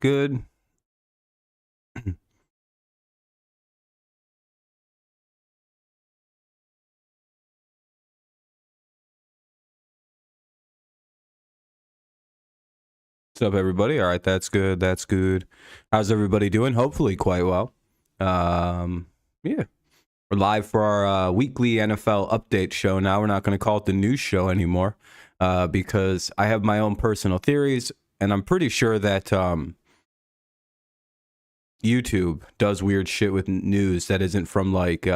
Good. What's up, everybody? All right, that's good. That's good. How's everybody doing? Hopefully, quite well. Yeah, we're live for our weekly NFL update show. Now we're not going to call it the news show anymore because I have my own personal theories, and I'm pretty sure that YouTube does weird shit with news that isn't from like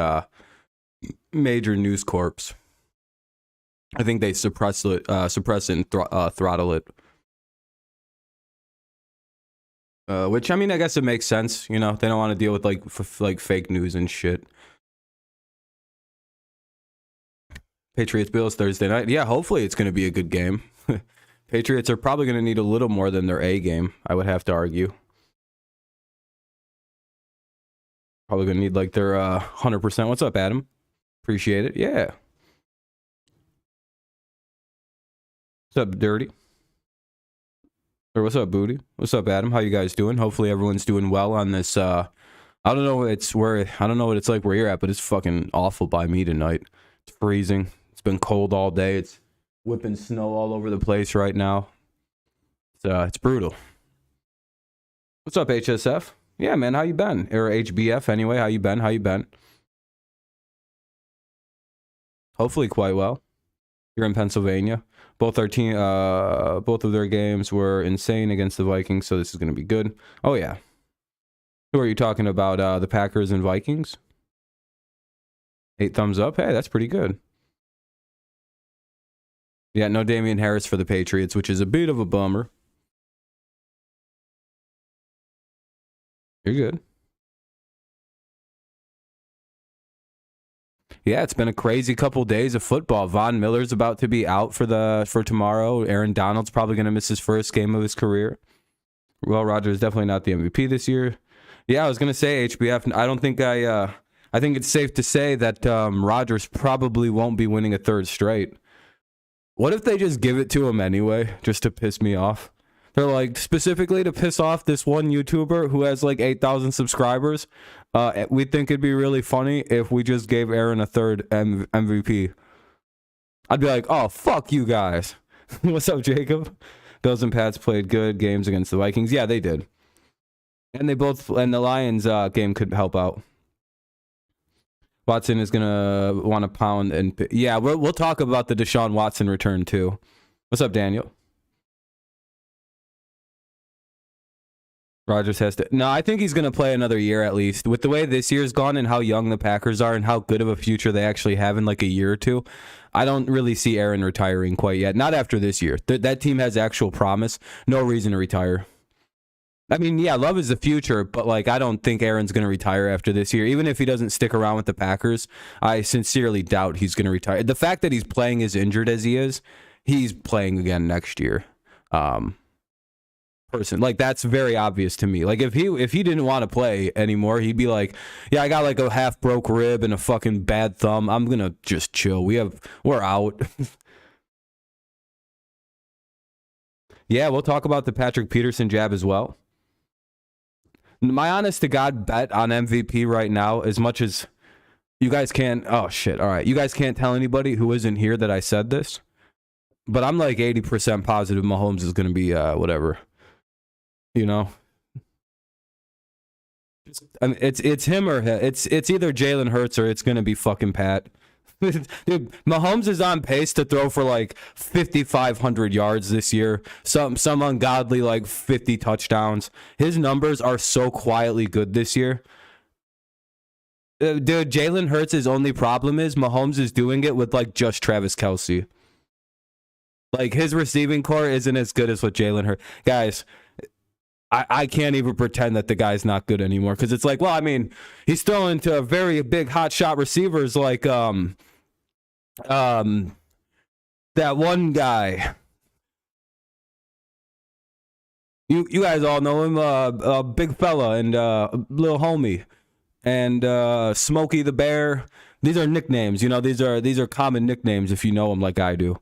major news corps. I think they suppress it and throttle it. Which, I mean, I guess it makes sense. You know, they don't want to deal with like fake news and shit. Patriots Bills Thursday night. Yeah, hopefully it's going to be a good game. Patriots are probably going to need a little more than their A game, I would have to argue. Probably going to need like their 100%. What's up, Adam? Appreciate it. Yeah. What's up, Dirty? Or what's up, Booty? What's up, Adam? How you guys doing? Hopefully everyone's doing well on this. I don't know what it's like where you're at, but it's fucking awful by me tonight. It's freezing. It's been cold all day. It's whipping snow all over the place right now. It's brutal. What's up, HSF? Yeah, man, how you been? Or HBF anyway, how you been? Hopefully quite well. You're in Pennsylvania. Both of their games were insane against the Vikings, so this is going to be good. Oh, yeah. Who are you talking about? The Packers and Vikings? 8 thumbs up. Hey, that's pretty good. Yeah, no Damian Harris for the Patriots, which is a bit of a bummer. You're good. Yeah, it's been a crazy couple days of football. Von Miller's about to be out for tomorrow. Aaron Donald's probably going to miss his first game of his career. Well, Rodgers is definitely not the MVP this year. Yeah, I was going to say HBF. I think it's safe to say that Rodgers probably won't be winning a third straight. What if they just give it to him anyway, just to piss me off? They're like, specifically to piss off this one YouTuber who has like 8,000 subscribers. We think it'd be really funny if we just gave Aaron a third MVP. I'd be like, oh, fuck you guys. What's up, Jacob? Bills and Pats played good games against the Vikings. Yeah, they did. And the Lions game could help out. Watson is going to want to pound. And yeah, we'll talk about the Deshaun Watson return too. What's up, Daniel? Rodgers has to. No, I think he's going to play another year at least. With the way this year's gone and how young the Packers are and how good of a future they actually have in like a year or two, I don't really see Aaron retiring quite yet. Not after this year. That team has actual promise. No reason to retire. I mean, yeah, love is the future, but like I don't think Aaron's going to retire after this year. Even if he doesn't stick around with the Packers, I sincerely doubt he's going to retire. The fact that he's playing as injured as he is, he's playing again next year. Person like that's very obvious to me. Like if he didn't want to play anymore, he'd be like, yeah, I got like a half broke rib and a fucking bad thumb. I'm gonna just chill. We're out. Yeah, we'll talk about the Patrick Peterson jab as well. My honest to God bet on MVP right now, as much as you guys can't. Oh shit! All right, you guys can't tell anybody who isn't here that I said this, but I'm like 80% positive Mahomes is gonna be whatever. You know, I mean, it's him or it's either Jalen Hurts or it's gonna be fucking Pat. Dude, Mahomes is on pace to throw for like 5,500 yards this year. Some ungodly like 50 touchdowns. His numbers are so quietly good this year. Dude, Jalen Hurts' only problem is Mahomes is doing it with like just Travis Kelce. Like his receiving core isn't as good as what Jalen Hurts. Guys, I can't even pretend that the guy's not good anymore because it's like, well, I mean, he's throwing to very big hot shot receivers like that one guy. You guys all know him, big fella and little homie and Smokey the Bear. These are nicknames, you know. These are common nicknames if you know them like I do.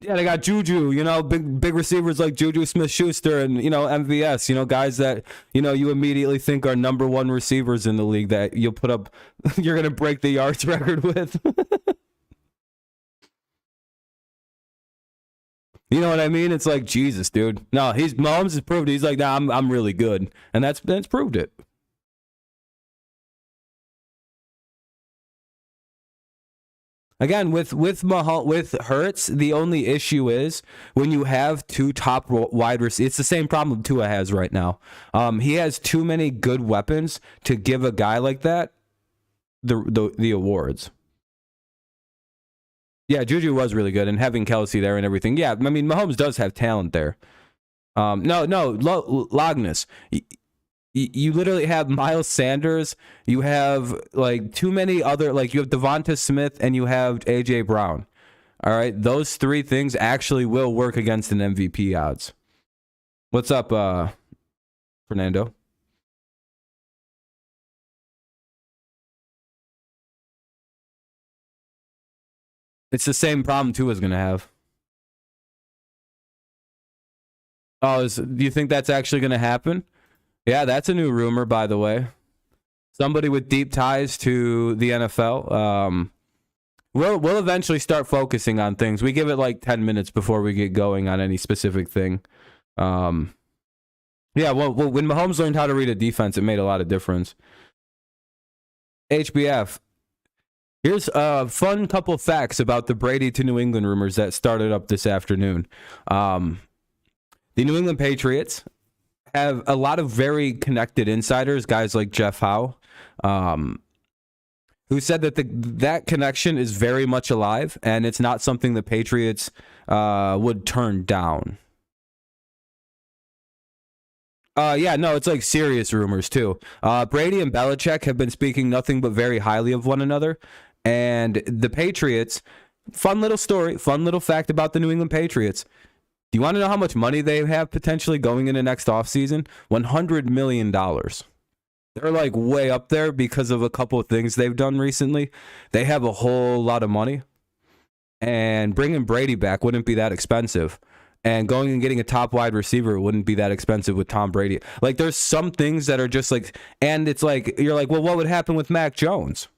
Yeah, they got Juju, big receivers like Juju Smith-Schuster and, MVS, guys that, you immediately think are number one receivers in the league that you'll put up, you're going to break the yards record with. You know what I mean? It's like, Jesus, dude. No, Mahomes has proved it. He's like, nah, I'm really good. And that's proved it. Again, with Hurts, the only issue is when you have two top wide receivers. It's the same problem Tua has right now. He has too many good weapons to give a guy like that the awards. Yeah, Juju was really good, and having Kelsey there and everything. Yeah, I mean, Mahomes does have talent there. No, Logness. You literally have Miles Sanders. You have like too many other, like you have Devonta Smith and you have AJ Brown. All right, those three things actually will work against an MVP odds. What's up, Fernando? It's the same problem Tua's going to have. Oh, do you think that's actually going to happen? Yeah, that's a new rumor, by the way. Somebody with deep ties to the NFL. We'll eventually start focusing on things. We give it like 10 minutes before we get going on any specific thing. Yeah, well, when Mahomes learned how to read a defense, it made a lot of difference. HBF. Here's a fun couple of facts about the Brady to New England rumors that started up this afternoon. The New England Patriots have a lot of very connected insiders, guys like Jeff Howe, who said that that connection is very much alive, and it's not something the Patriots would turn down. Yeah, no, it's like serious rumors too. Brady and Belichick have been speaking nothing but very highly of one another. And the Patriots, fun little story, fun little fact about the New England Patriots. Do you want to know how much money they have potentially going into next offseason? $100 million. They're like way up there because of a couple of things they've done recently. They have a whole lot of money. And bringing Brady back wouldn't be that expensive. And going and getting a top wide receiver wouldn't be that expensive with Tom Brady. Like, there's some things that are just like, and it's like, you're like, well, what would happen with Mac Jones?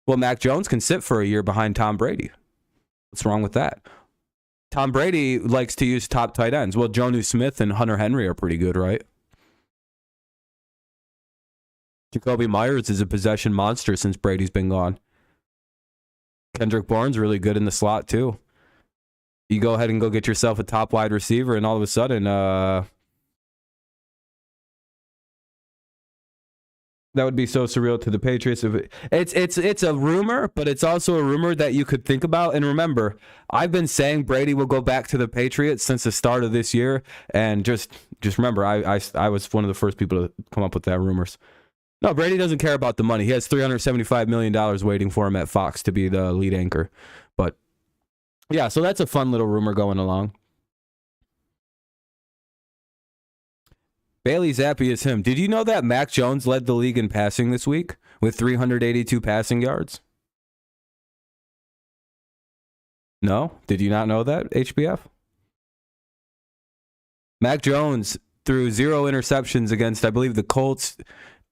Well, Mac Jones can sit for a year behind Tom Brady. What's wrong with that? Tom Brady likes to use top tight ends. Well, Jonnu Smith and Hunter Henry are pretty good, right? Jacoby Myers is a possession monster since Brady's been gone. Kendrick Bourne's really good in the slot, too. You go ahead and go get yourself a top wide receiver, and all of a sudden, that would be so surreal to the Patriots. It's a rumor, but it's also a rumor that you could think about. And remember, I've been saying Brady will go back to the Patriots since the start of this year. And just remember, I was one of the first people to come up with that rumors. No, Brady doesn't care about the money. He has $375 million waiting for him at Fox to be the lead anchor. But yeah, so that's a fun little rumor going along. Bailey Zappi is him. Did you know that Mac Jones led the league in passing this week with 382 passing yards? No? Did you not know that, HBF? Mac Jones threw 0 interceptions against, I believe, the Colts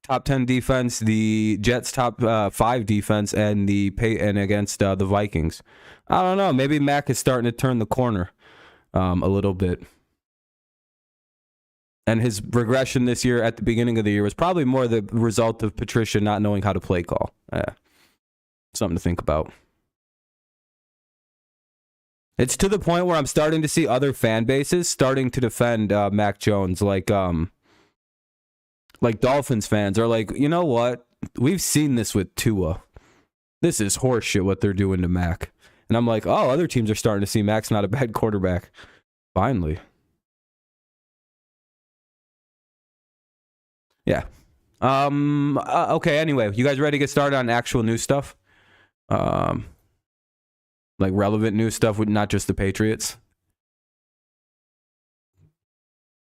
top 10 defense, the Jets top 5 defense, and against the Vikings. I don't know. Maybe Mac is starting to turn the corner a little bit. And his regression this year at the beginning of the year was probably more the result of Patricia not knowing how to play call. Something to think about. It's to the point where I'm starting to see other fan bases starting to defend Mac Jones, like Dolphins fans are like, you know what? We've seen this with Tua. This is horseshit what they're doing to Mac. And I'm like, oh, other teams are starting to see Mac's not a bad quarterback. Finally. Yeah. Okay, anyway, you guys ready to get started on actual news stuff? Like relevant news stuff with not just the Patriots.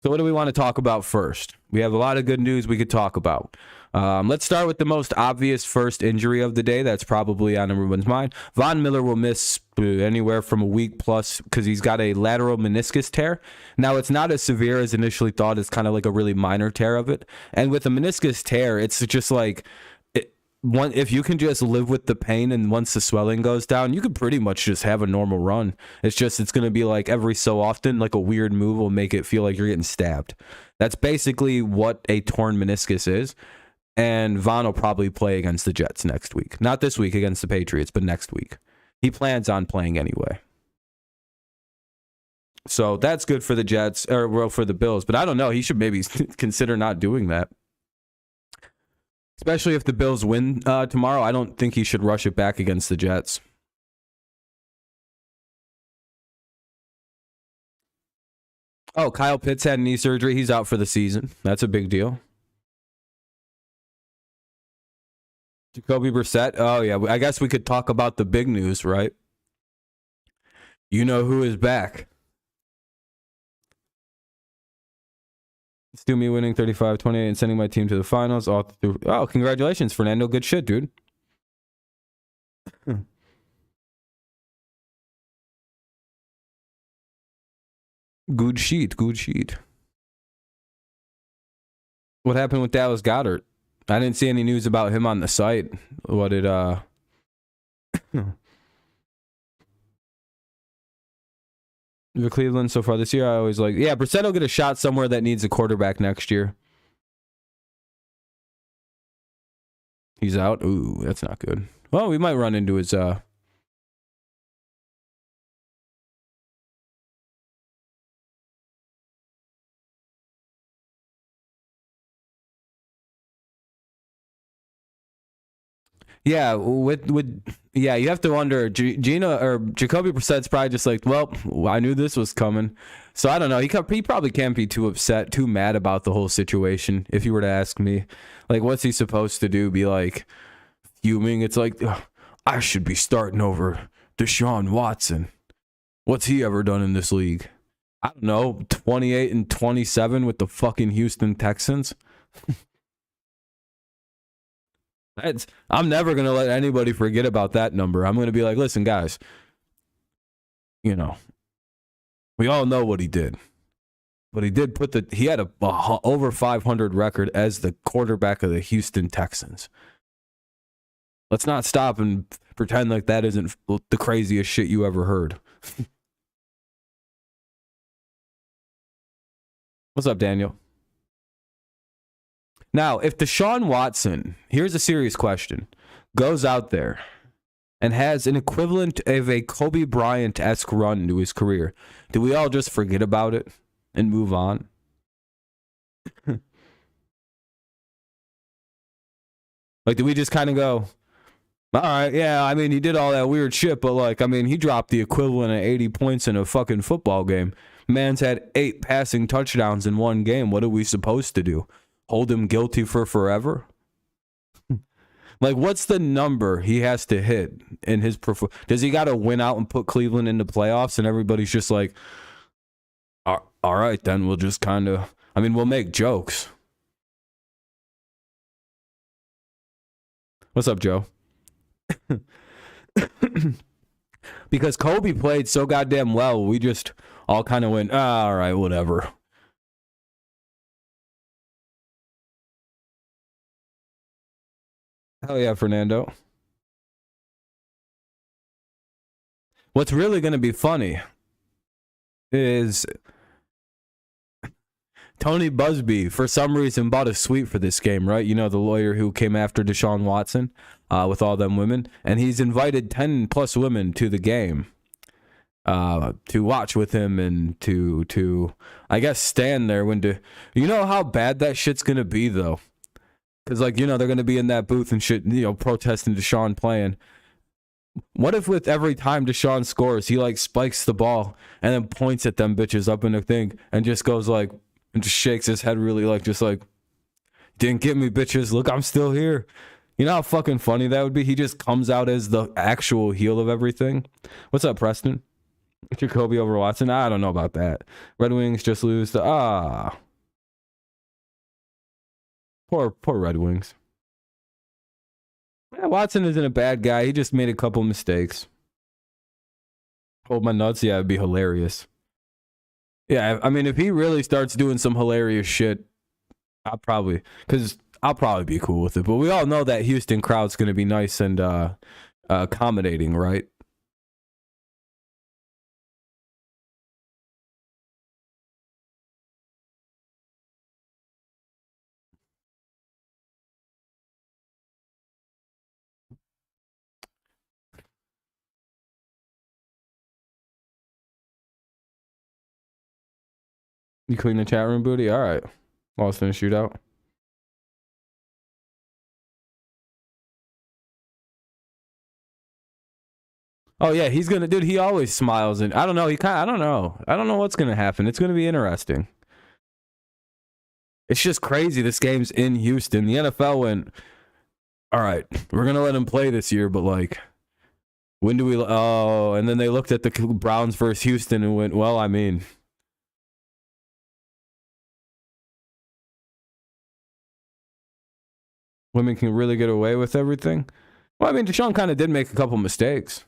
So what do we want to talk about first? We have a lot of good news we could talk about. Let's start with the most obvious first injury of the day. That's probably on everyone's mind. Von Miller will miss anywhere from a week plus because he's got a lateral meniscus tear. Now, it's not as severe as initially thought. It's kind of like a really minor tear of it. And with a meniscus tear, it's just like if you can just live with the pain and once the swelling goes down, you could pretty much just have a normal run. It's going to be like every so often, like a weird move will make it feel like you're getting stabbed. That's basically what a torn meniscus is. And Von will probably play against the Jets next week. Not this week against the Patriots, but next week. He plans on playing anyway. So that's good for the Jets, or well, for the Bills. But I don't know. He should maybe consider not doing that. Especially if the Bills win tomorrow. I don't think he should rush it back against the Jets. Oh, Kyle Pitts had knee surgery. He's out for the season. That's a big deal. Jacoby Brissett. Oh, yeah. I guess we could talk about the big news, right? You know who is back. Still me winning 35-28 and sending my team to the finals. Oh, congratulations, Fernando. Good shit, dude. Good sheet. What happened with Dallas Goedert? I didn't see any news about him on the site. What did the Cleveland so far this year? I always Brissett will get a shot somewhere that needs a quarterback next year. He's out. Ooh, that's not good. Well, we might run into his Yeah, you have to wonder. Gina or Jacoby Brissett's probably just like, well, I knew this was coming, so I don't know. He probably can't be too upset, too mad about the whole situation. If you were to ask me, like, what's he supposed to do? Be like fuming? It's like, I should be starting over Deshaun Watson. What's he ever done in this league? I don't know, 28-27 with the fucking Houston Texans. I'm never going to let anybody forget about that number. I'm going to be like, listen, guys, we all know what he did. But he did he had a over 500 record as the quarterback of the Houston Texans. Let's not stop and pretend like that isn't the craziest shit you ever heard. What's up, Daniel? Now, if Deshaun Watson, here's a serious question, goes out there and has an equivalent of a Kobe Bryant-esque run to his career, do we all just forget about it and move on? Do we just kind of go, all right, yeah, I mean, he did all that weird shit, but he dropped the equivalent of 80 points in a fucking football game. Man's had 8 passing touchdowns in one game. What are we supposed to do? Hold him guilty for forever? What's the number he has to hit in his does he got to win out and put Cleveland into playoffs and everybody's just like, all right, then we'll just kind of, we'll make jokes. What's up, Joe? Because Kobe played so goddamn well, we just all kind of went, all right, whatever. Hell yeah, Fernando. What's really going to be funny is Tony Busby, for some reason, bought a suite for this game, right? You know, the lawyer who came after Deshaun Watson with all them women. And he's invited 10 plus women to the game to watch with him and to I guess, stand there you know how bad that shit's going to be, though? Because, they're going to be in that booth and shit, protesting Deshaun playing. What if with every time Deshaun scores, he, spikes the ball and then points at them bitches up in the thing and just goes, and just shakes his head really, didn't get me, bitches. Look, I'm still here. You know how fucking funny that would be? He just comes out as the actual heel of everything. What's up, Preston? Jacoby over Watson? I don't know about that. Red Wings just lose to... Poor Red Wings. Watson isn't a bad guy. He just made a couple mistakes. Hold my nuts. Yeah, it'd be hilarious. Yeah, I mean, if he really starts doing some hilarious shit, I'll probably be cool with it. But we all know that Houston crowd's going to be nice and accommodating, right? You clean the chat room, booty? All right. Lost in a shootout. Oh yeah, he's gonna, dude. He always smiles, and I don't know. I don't know what's gonna happen. It's gonna be interesting. It's just crazy. This game's in Houston. The NFL went, all right, we're gonna let him play this year, but like, when do we? Oh, and then they looked at the Browns versus Houston and went, well, I mean, women can really get away with everything. Well, I mean, Deshaun kind of did make a couple mistakes.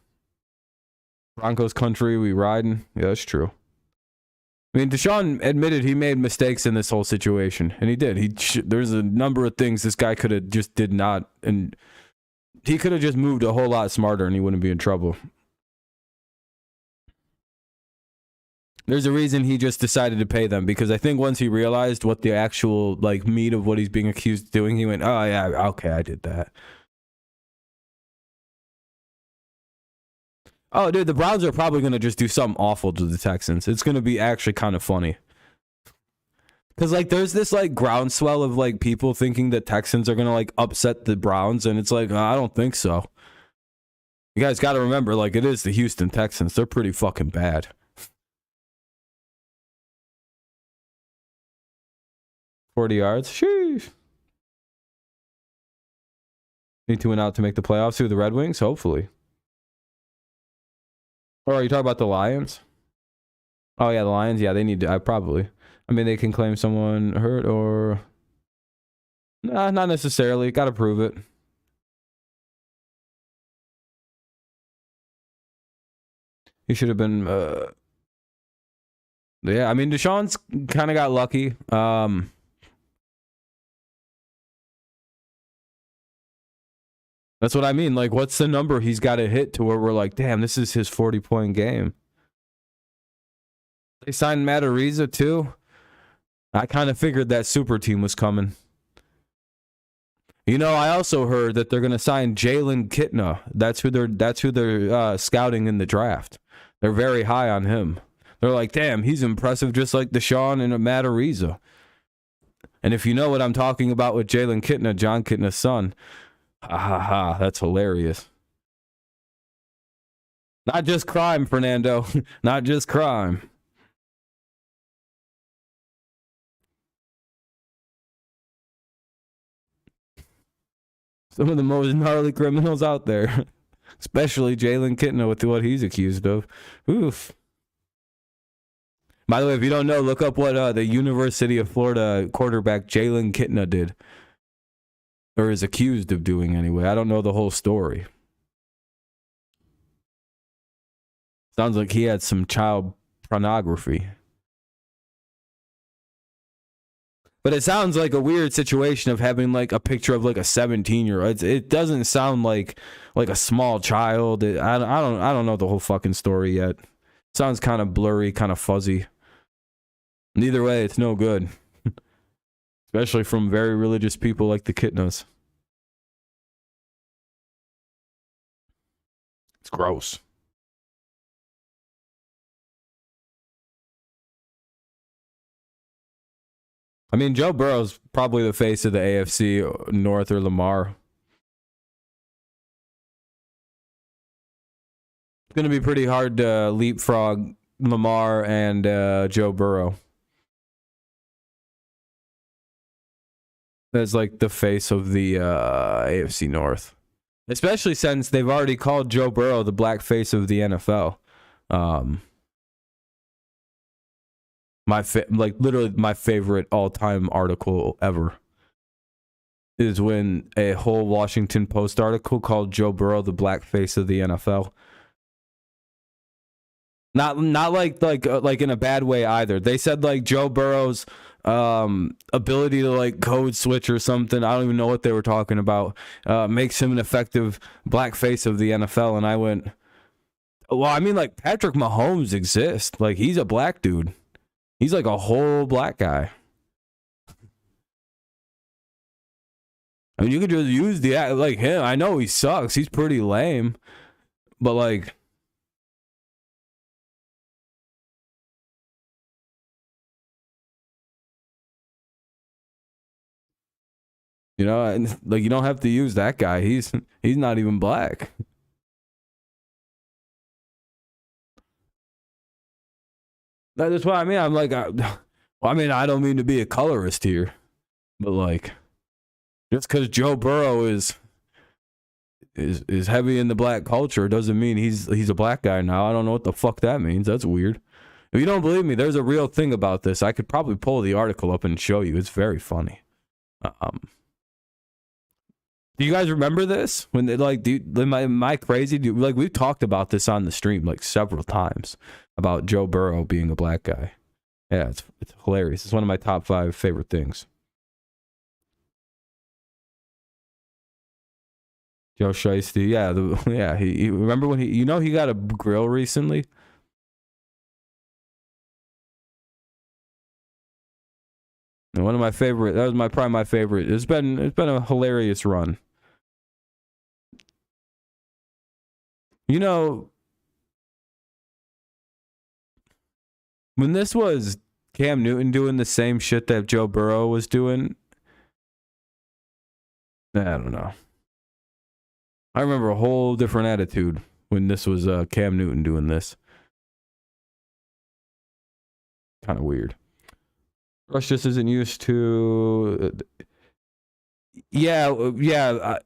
Broncos country, we riding. Yeah, that's true. I mean, Deshaun admitted he made mistakes in this whole situation, and he did. There's a number of things this guy could have just did not, and he could have just moved a whole lot smarter, and he wouldn't be in trouble. There's a reason he just decided to pay them, because I think once he realized what the actual like meat of what he's being accused of doing, he went, "Oh yeah, okay, I did that." Oh, dude, the Browns are probably going to just do something awful to the Texans. It's going to be actually kind of funny. Because, like, there's this, like, groundswell of, like, people thinking that Texans are going to, like, upset the Browns. And it's like, I don't think so. You guys got to remember, like, it is the Houston Texans. They're pretty fucking bad. 40 yards? Sheesh. Need to win out to make the playoffs through the Red Wings? Hopefully. Or are you talking about the Lions? Oh, yeah, the Lions. Yeah, they need to. Probably. I mean, they can claim someone hurt or... Nah, not necessarily. Got to prove it. He should have been... Yeah, I mean, Deshaun's kind of got lucky. That's what I mean. Like, what's the number he's got to hit to where we're like, damn, this is his 40-point game? They signed Matt Ariza, too. I kind of figured that super team was coming. You know, I also heard that they're going to sign Jalen Kitna. That's who they're scouting in the draft. They're very high on him. They're like, damn, he's impressive, just like Deshaun and Matt Ariza. And if you know what I'm talking about with Jalen Kitna, John Kitna's son, ha, that's hilarious. Not just crime, Fernando. Not just crime. Some of the most gnarly criminals out there. Especially Jalen Kitna with what he's accused of. Oof. By the way, if you don't know, look up what the University of Florida quarterback Jalen Kitna did. Or is accused of doing anyway. I don't know the whole story. Sounds like he had some child pornography. But it sounds like a weird situation of having like a picture of like a 17-year-old. It doesn't sound like a small child. I don't know the whole fucking story yet. It sounds kind of blurry, kind of fuzzy. Neither way, it's no good. Especially from very religious people like the Kitnas. It's gross. I mean, Joe Burrow's probably the face of the AFC North, or Lamar. It's going to be pretty hard to leapfrog Lamar and Joe Burrow. As like the face of the AFC North. Especially since they've already called Joe Burrow the black face of the NFL. Literally my favorite all-time article ever. is when a whole Washington Post article called Joe Burrow the black face of the NFL. Not like in a bad way either. They said like Joe Burrow's ability to like code switch or something. I don't even know what they were talking about. Makes him an effective black face of the NFL. And I went, well, I mean, like Patrick Mahomes exists. Like he's a black dude. He's like a whole black guy. I mean, you could just use the like him. I know he sucks. He's pretty lame, but like. You know, and like you don't have to use that guy. He's not even black. That's what I mean. I'm like, I mean, I don't mean to be a colorist here, but like, just because Joe Burrow is heavy in the black culture doesn't mean he's a black guy now. I don't know what the fuck that means. That's weird. If you don't believe me, there's a real thing about this. I could probably pull the article up and show you. It's very funny. Do you guys remember this? When they like, am I crazy? Like we've talked about this on the stream like several times about Joe Burrow being a black guy. Yeah, it's hilarious. It's one of my top 5 favorite things. Joe Shiesty, yeah, he remember when he got a grill recently. And one of my favorite. That was probably my favorite. It's been a hilarious run. You know, when this was Cam Newton doing the same shit that Joe Burrow was doing, I don't know. I remember a whole different attitude when this was Cam Newton doing this. Kind of weird. Rush just isn't used to. Yeah.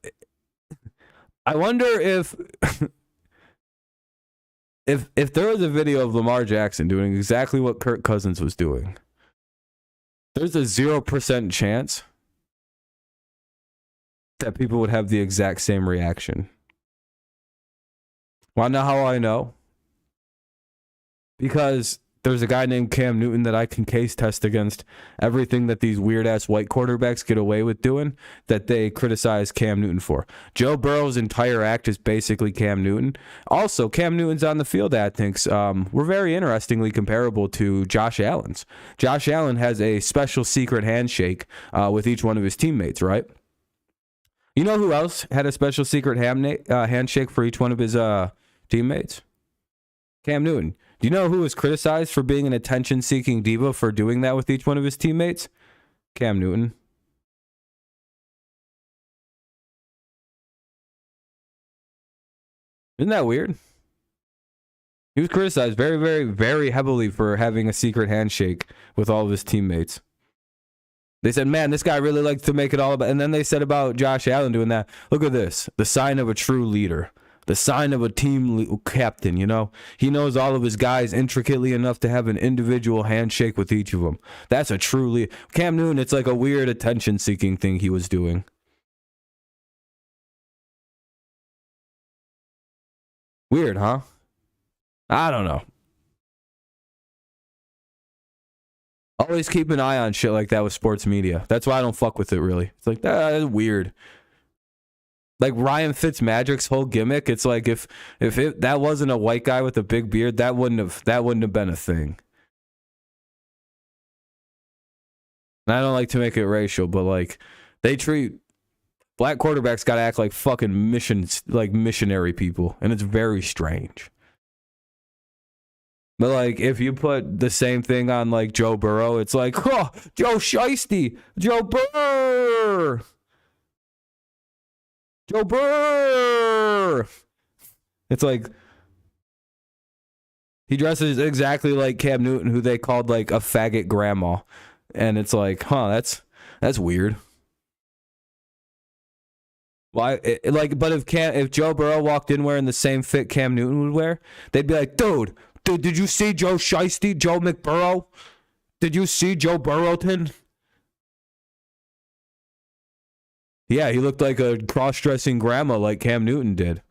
I wonder if. If there was a video of Lamar Jackson doing exactly what Kirk Cousins was doing, there's a 0% chance that people would have the exact same reaction. Want to know how I know? Because there's a guy named Cam Newton that I can case test against everything that these weird-ass white quarterbacks get away with doing that they criticize Cam Newton for. Joe Burrow's entire act is basically Cam Newton. Also, Cam Newton's on the field antics were very interestingly comparable to Josh Allen's. Josh Allen has a special secret handshake with each one of his teammates, right? You know who else had a special secret handshake for each one of his teammates? Cam Newton. Do you know who was criticized for being an attention-seeking diva for doing that with each one of his teammates? Cam Newton. Isn't that weird? He was criticized very, very, very heavily for having a secret handshake with all of his teammates. They said, man, this guy really likes to make it all about... And then they said about Josh Allen doing that. Look at this. The sign of a true leader. The sign of a team captain, you know? He knows all of his guys intricately enough to have an individual handshake with each of them. That's a truly... Cam Newton, it's like a weird attention-seeking thing he was doing. Weird, huh? I don't know. Always keep an eye on shit like that with sports media. That's why I don't fuck with it, really. It's like, that's weird. Like Ryan Fitzmagic's whole gimmick, it's like if that wasn't a white guy with a big beard, that wouldn't have been a thing. And I don't like to make it racial, but like they treat black quarterbacks gotta act like fucking missionary people, and it's very strange. But like if you put the same thing on like Joe Burrow, it's like, oh, Joe Shiesty, Joe Burr. Joe Burr. It's like he dresses exactly like Cam Newton, who they called like a faggot grandma, and it's like, huh, that's weird. Why? But if Joe Burrow walked in wearing the same fit Cam Newton would wear, they'd be like, dude, did you see Joe Shiesty, Joe McBurrow? Did you see Joe Burrowton? Yeah, he looked like a cross-dressing grandma like Cam Newton did.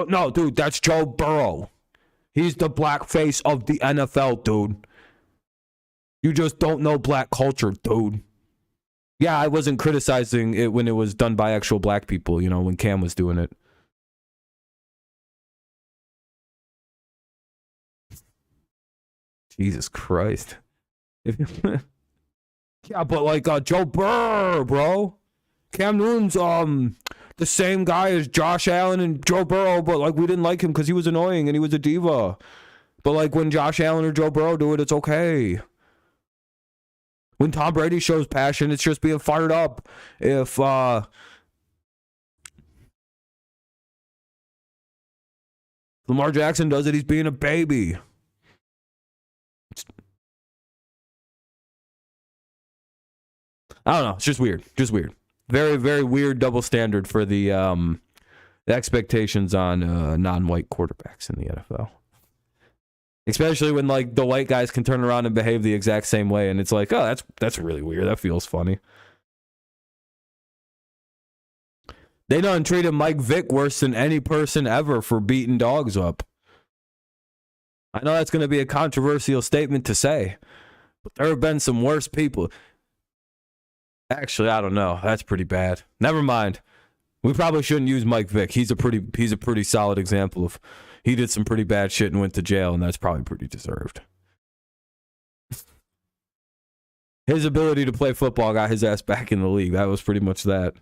No, dude, that's Joe Burrow. He's the black face of the NFL, dude. You just don't know black culture, dude. Yeah, I wasn't criticizing it when it was done by actual black people, you know, when Cam was doing it. Jesus Christ. Yeah, but like Joe Burrow, bro. Cam Newton's the same guy as Josh Allen and Joe Burrow, but like we didn't like him because he was annoying and he was a diva. But like when Josh Allen or Joe Burrow do it, it's okay. When Tom Brady shows passion, it's just being fired up. If Lamar Jackson does it, he's being a baby. I don't know. It's just weird. Just weird. Very, very weird double standard for the expectations on non-white quarterbacks in the NFL. Especially when like the white guys can turn around and behave the exact same way, and it's like, oh, that's really weird. That feels funny. They done treated Mike Vick worse than any person ever for beating dogs up. I know that's going to be a controversial statement to say, but there have been some worse people. Actually, I don't know. That's pretty bad. Never mind. We probably shouldn't use Mike Vick. He's a pretty solid example of he did some pretty bad shit and went to jail, and that's probably pretty deserved. His ability to play football got his ass back in the league. That was pretty much that.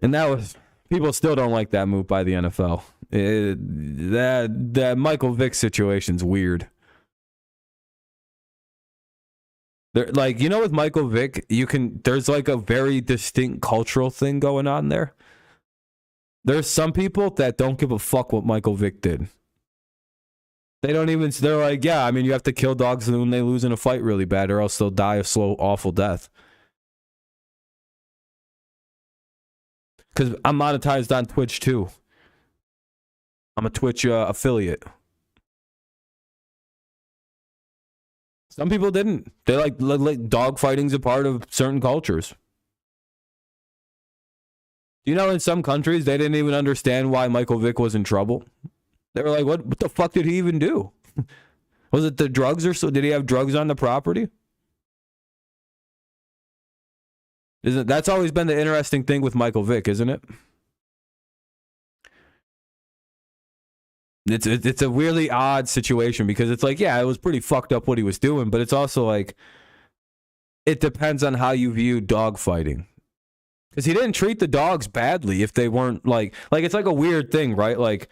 And that was people still don't like that move by the NFL. That Michael Vick situation's weird. There, like, you know, with Michael Vick, there's like a very distinct cultural thing going on there. There's some people that don't give a fuck what Michael Vick did. They're like, yeah, I mean, you have to kill dogs when they lose in a fight really bad, or else they'll die a slow, awful death. Because I'm monetized on Twitch too. I'm a Twitch affiliate. Some people didn't. They like dog fighting's a part of certain cultures. You know, in some countries, they didn't even understand why Michael Vick was in trouble. They were like, what the fuck did he even do? Was it the drugs or so? Did he have drugs on the property? That's always been the interesting thing with Michael Vick, isn't it? It's a really odd situation because it's like, yeah, it was pretty fucked up what he was doing, but it's also like, it depends on how you view dog fighting. Because he didn't treat the dogs badly if they weren't like it's like a weird thing, right? Like,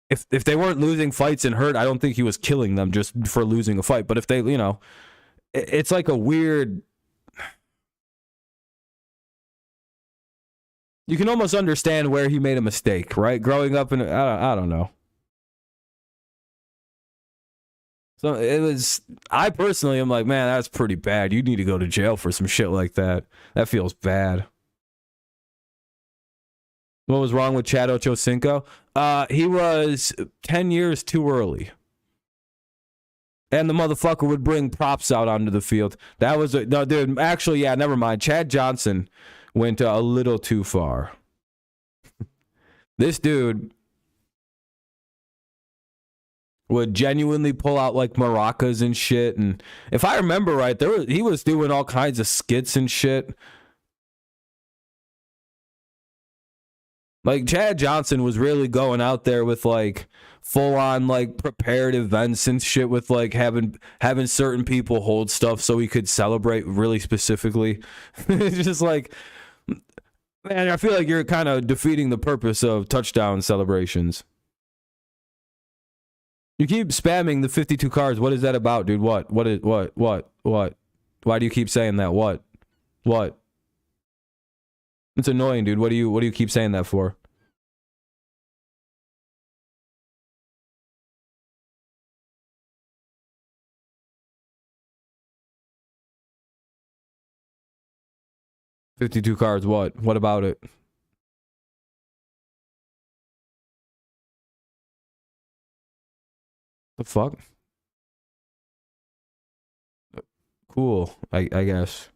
if they weren't losing fights and hurt, I don't think he was killing them just for losing a fight. But if they, you know, it's like a weird. You can almost understand where he made a mistake, right? Growing up in, I don't know. So it was, I personally am like, man, that's pretty bad. You need to go to jail for some shit like that. That feels bad. What was wrong with Chad Ochocinco? He was 10 years too early. And the motherfucker would bring props out onto the field. That was, no, dude, actually, yeah, never mind. Chad Johnson went a little too far. This dude would genuinely pull out like maracas and shit. And if I remember right, he was doing all kinds of skits and shit. Like Chad Johnson was really going out there with like full on like prepared events and shit with like having certain people hold stuff so he could celebrate really specifically. It's just like, man, I feel like you're kind of defeating the purpose of touchdown celebrations. You keep spamming the 52 cards. What is that about, dude? What? Why do you keep saying that? What? It's annoying, dude. What do you keep saying that for? $52 cards, what? What about it? The fuck? cool. I guess.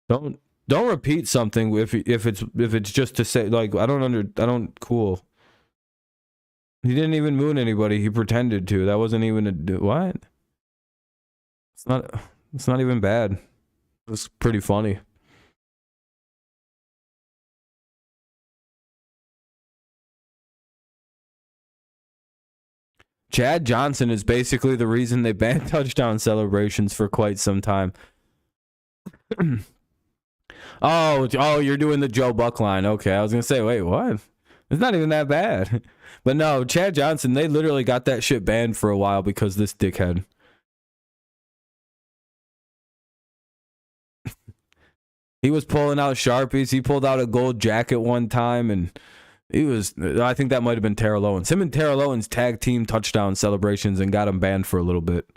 Don't repeat something if it's just to say, like, I don't cool. He didn't even moon anybody. He pretended to. That wasn't even what? It's not even bad. It was pretty funny. Chad Johnson is basically the reason they banned touchdown celebrations for quite some time. Oh, you're doing the Joe Buck line. Okay, I was gonna say, wait, what? It's not even that bad. But no, Chad Johnson, they literally got that shit banned for a while because this dickhead. He was pulling out Sharpies. He pulled out a gold jacket one time, and I think that might have been Terrell Owens. Him and Terrell Owens tag team touchdown celebrations and got him banned for a little bit.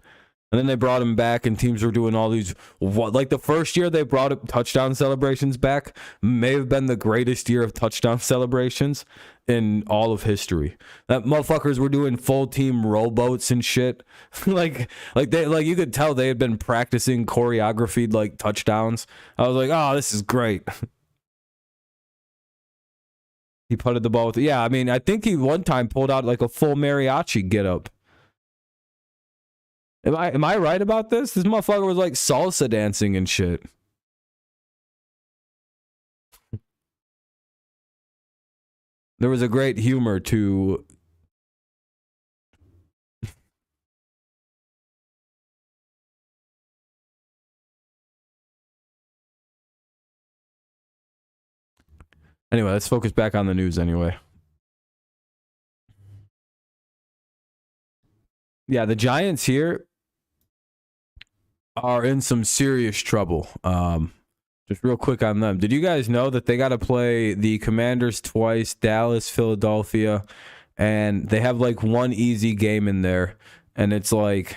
And then they brought him back, and teams were doing all these. Like the first year they brought up touchdown celebrations back may have been the greatest year of touchdown celebrations in all of history. That motherfuckers were doing full team rowboats and shit. like you could tell they had been practicing choreographed like touchdowns. I was like, oh, this is great. He putted the ball with. Yeah, I mean, I think he one time pulled out like a full mariachi get up. Am I right about this? This motherfucker was like salsa dancing and shit. There was a great humor to anyway, let's focus back on the news anyway. Yeah, the Giants here are in some serious trouble. Just real quick on them. Did you guys know that they got to play the Commanders twice, Dallas, Philadelphia, and they have like one easy game in there, and it's like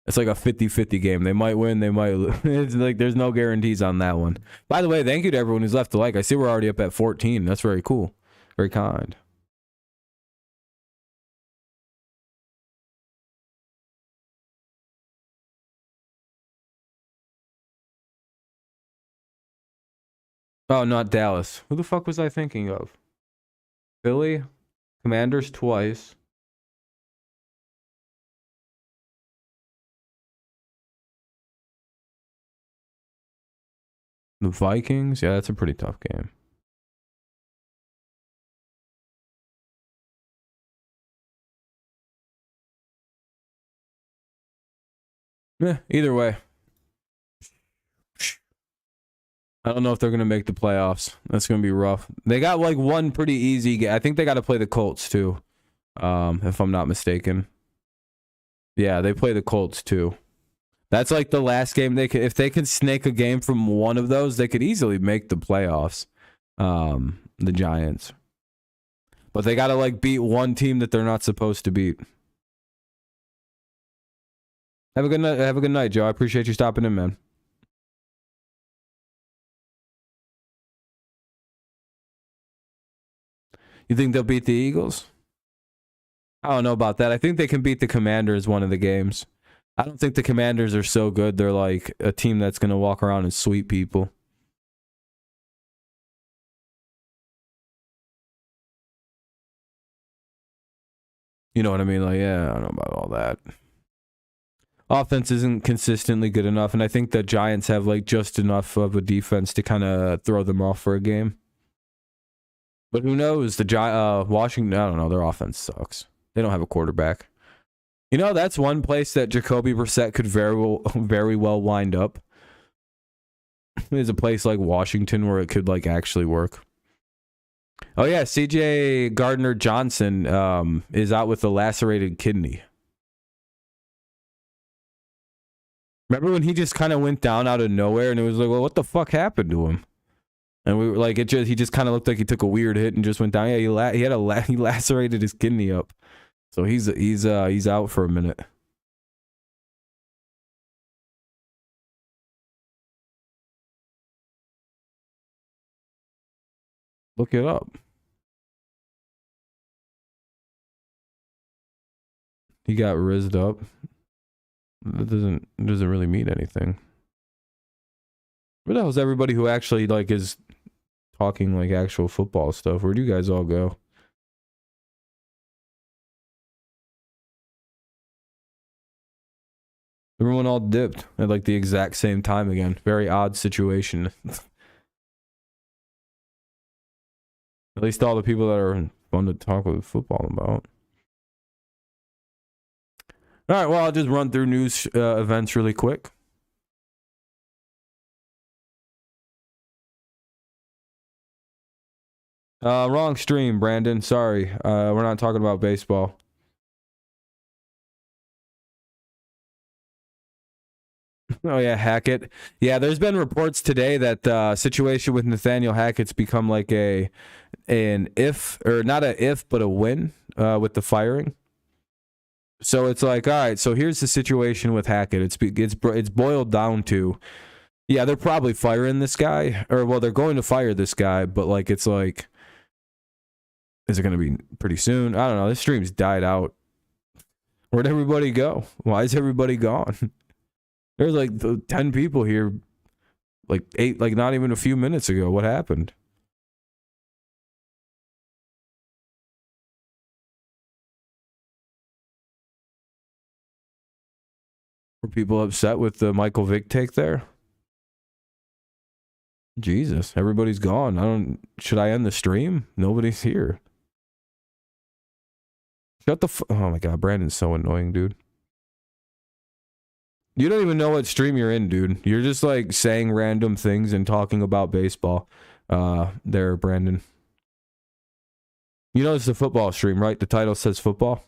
a 50-50 game. They might win, they might lose. It's like there's no guarantees on that one. By the way, thank you to everyone who's left a like. I see we're already up at 14. That's very cool. Very kind. Oh, not Dallas. Who the fuck was I thinking of? Philly, Commanders twice. The Vikings? Yeah, that's a pretty tough game. Yeah, either way. I don't know if they're going to make the playoffs. That's going to be rough. They got like one pretty easy game. I think they got to play the Colts too, if I'm not mistaken. Yeah, they play the Colts too. That's like the last game they could. If they could snake a game from one of those, they could easily make the playoffs. The Giants, but they got to like beat one team that they're not supposed to beat. Have a good night. Have a good night, Joe. I appreciate you stopping in, man. You think they'll beat the Eagles? I don't know about that. I think they can beat the Commanders one of the games. I don't think the Commanders are so good. They're like a team that's going to walk around and sweep people. You know what I mean? Like, yeah, I don't know about all that. Offense isn't consistently good enough, and I think the Giants have like just enough of a defense to kind of throw them off for a game. But who knows? The Washington, I don't know. Their offense sucks. They don't have a quarterback. You know, that's one place that Jacoby Brissett could very well wind up. There's a place like Washington where it could like actually work. Oh yeah, CJ Gardner-Johnson is out with a lacerated kidney. Remember when he just kind of went down out of nowhere, and it was like, well, what the fuck happened to him? And we were like, he just kind of looked like he took a weird hit and just went down. Yeah, he lacerated his kidney up, so he's out for a minute. Look it up. He got rizzed up. That doesn't really mean anything. Where the hell's everybody who actually like is talking like actual football stuff? Where do you guys all go? Everyone all dipped at like the exact same time again. Very odd situation. At least all the people that are fun to talk with football about. All right, well, I'll just run through news events really quick. Wrong stream, Brandon. Sorry. We're not talking about baseball. Oh yeah, Hackett. Yeah, there's been reports today that the situation with Nathaniel Hackett's become like an if, or not a if, but a win with the firing. So it's like, all right, so here's the situation with Hackett. It's boiled down to, yeah, they're probably firing this guy, or well, they're going to fire this guy, but like it's like, is it going to be pretty soon? I don't know. This stream's died out. Where'd everybody go? Why is everybody gone? There's like 10 people here, like 8, like not even a few minutes ago. What happened? Were people upset with the Michael Vick take there? Jesus, everybody's gone. Should I end the stream? Nobody's here. Shut the oh my god, Brandon's so annoying, dude. You don't even know what stream you're in, dude. You're just like saying random things and talking about baseball. There, Brandon. You know it's the football stream, right? The title says football,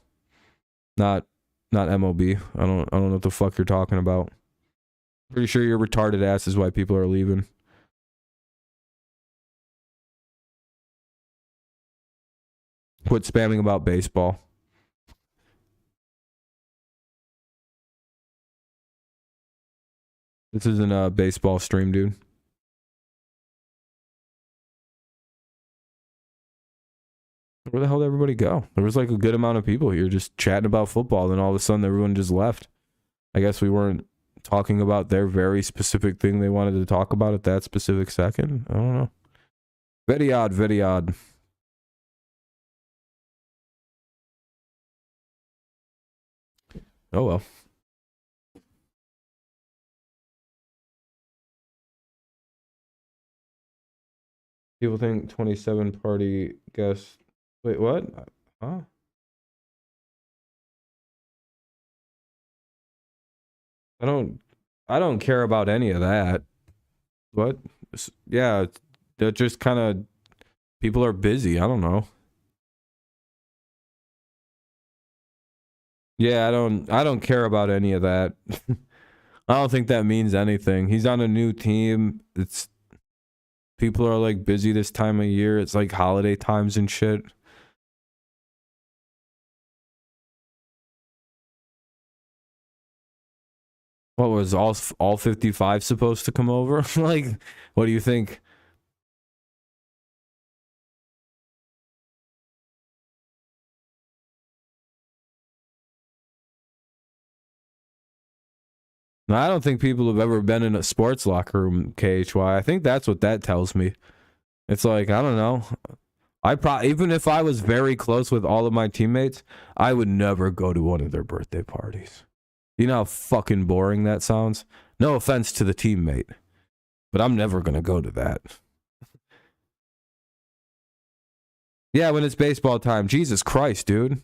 not MOB. I don't know what the fuck you're talking about. Pretty sure your retarded ass is why people are leaving. Quit spamming about baseball. This isn't a baseball stream, dude. Where the hell did everybody go? There was like a good amount of people here just chatting about football, then all of a sudden everyone just left. I guess we weren't talking about their very specific thing they wanted to talk about at that specific second. I don't know. Very odd, very odd. Oh well. People think 27 party guest. Wait, what? Huh? I don't care about any of that. What? Yeah, they're just kind of people are busy. I don't know. Yeah, I don't care about any of that. I don't think that means anything. He's on a new team. It's people are like busy this time of year. It's like holiday times and shit. What was all 55 supposed to come over? Like, what do you think? No, I don't think people have ever been in a sports locker room, KHY. I think that's what that tells me. It's like, I don't know. Even if I was very close with all of my teammates, I would never go to one of their birthday parties. You know how fucking boring that sounds? No offense to the teammate, but I'm never going to go to that. Yeah, when it's baseball time. Jesus Christ, dude.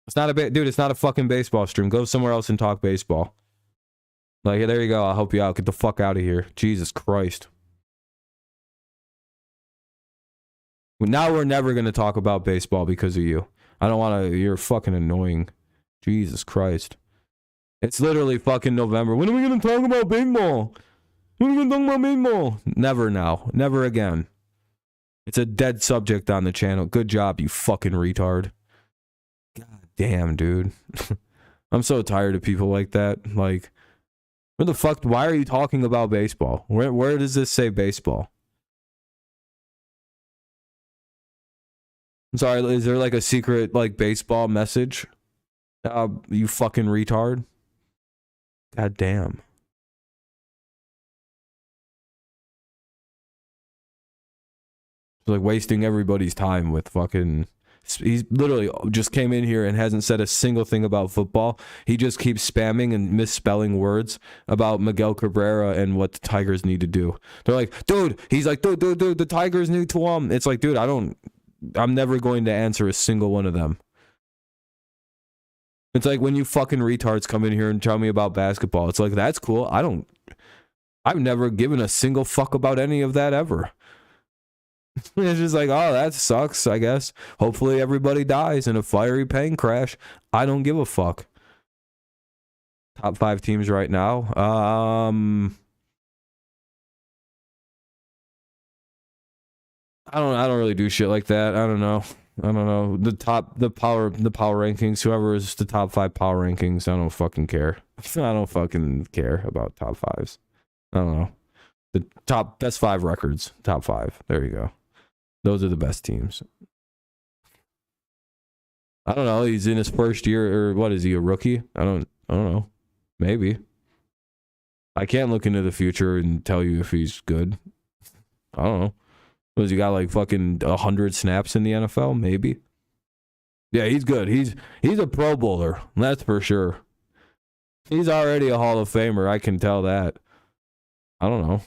It's not it's not a fucking baseball stream. Go somewhere else and talk baseball. Like, there you go. I'll help you out. Get the fuck out of here. Jesus Christ. Now we're never going to talk about baseball because of you. I don't want to. You're fucking annoying. Jesus Christ. It's literally fucking November. When are we going to talk about baseball? When are we going to talk about baseball? Never now. Never again. It's a dead subject on the channel. Good job, you fucking retard. God damn, dude. I'm so tired of people like that. Like, where the fuck? Why are you talking about baseball? Where does this say baseball? I'm sorry, is there like a secret like baseball message? You fucking retard. God damn. Like wasting everybody's time with fucking. He's literally just came in here and hasn't said a single thing about football. He just keeps spamming and misspelling words about Miguel Cabrera and what the Tigers need to do. They're like, dude, he's like, dude, the Tigers need to It's like, dude, I'm never going to answer a single one of them. It's like when you fucking retards come in here and tell me about basketball. It's like, that's cool. I've never given a single fuck about any of that ever. It's just like, oh, that sucks, I guess. Hopefully everybody dies in a fiery plane crash. I don't give a fuck. Top 5 teams right now. I don't really do shit like that. I don't know. The power rankings, whoever is the top 5 power rankings, I don't fucking care. I don't fucking care about top 5s. I don't know. The top best 5 records, top 5. There you go. Those are the best teams. I don't know. He's in his first year, or what is he, a rookie? I don't know. Maybe. I can't look into the future and tell you if he's good. I don't know. Was he got like fucking 100 snaps in the NFL? Maybe. Yeah, he's good. He's a Pro Bowler. That's for sure. He's already a Hall of Famer. I can tell that. I don't know.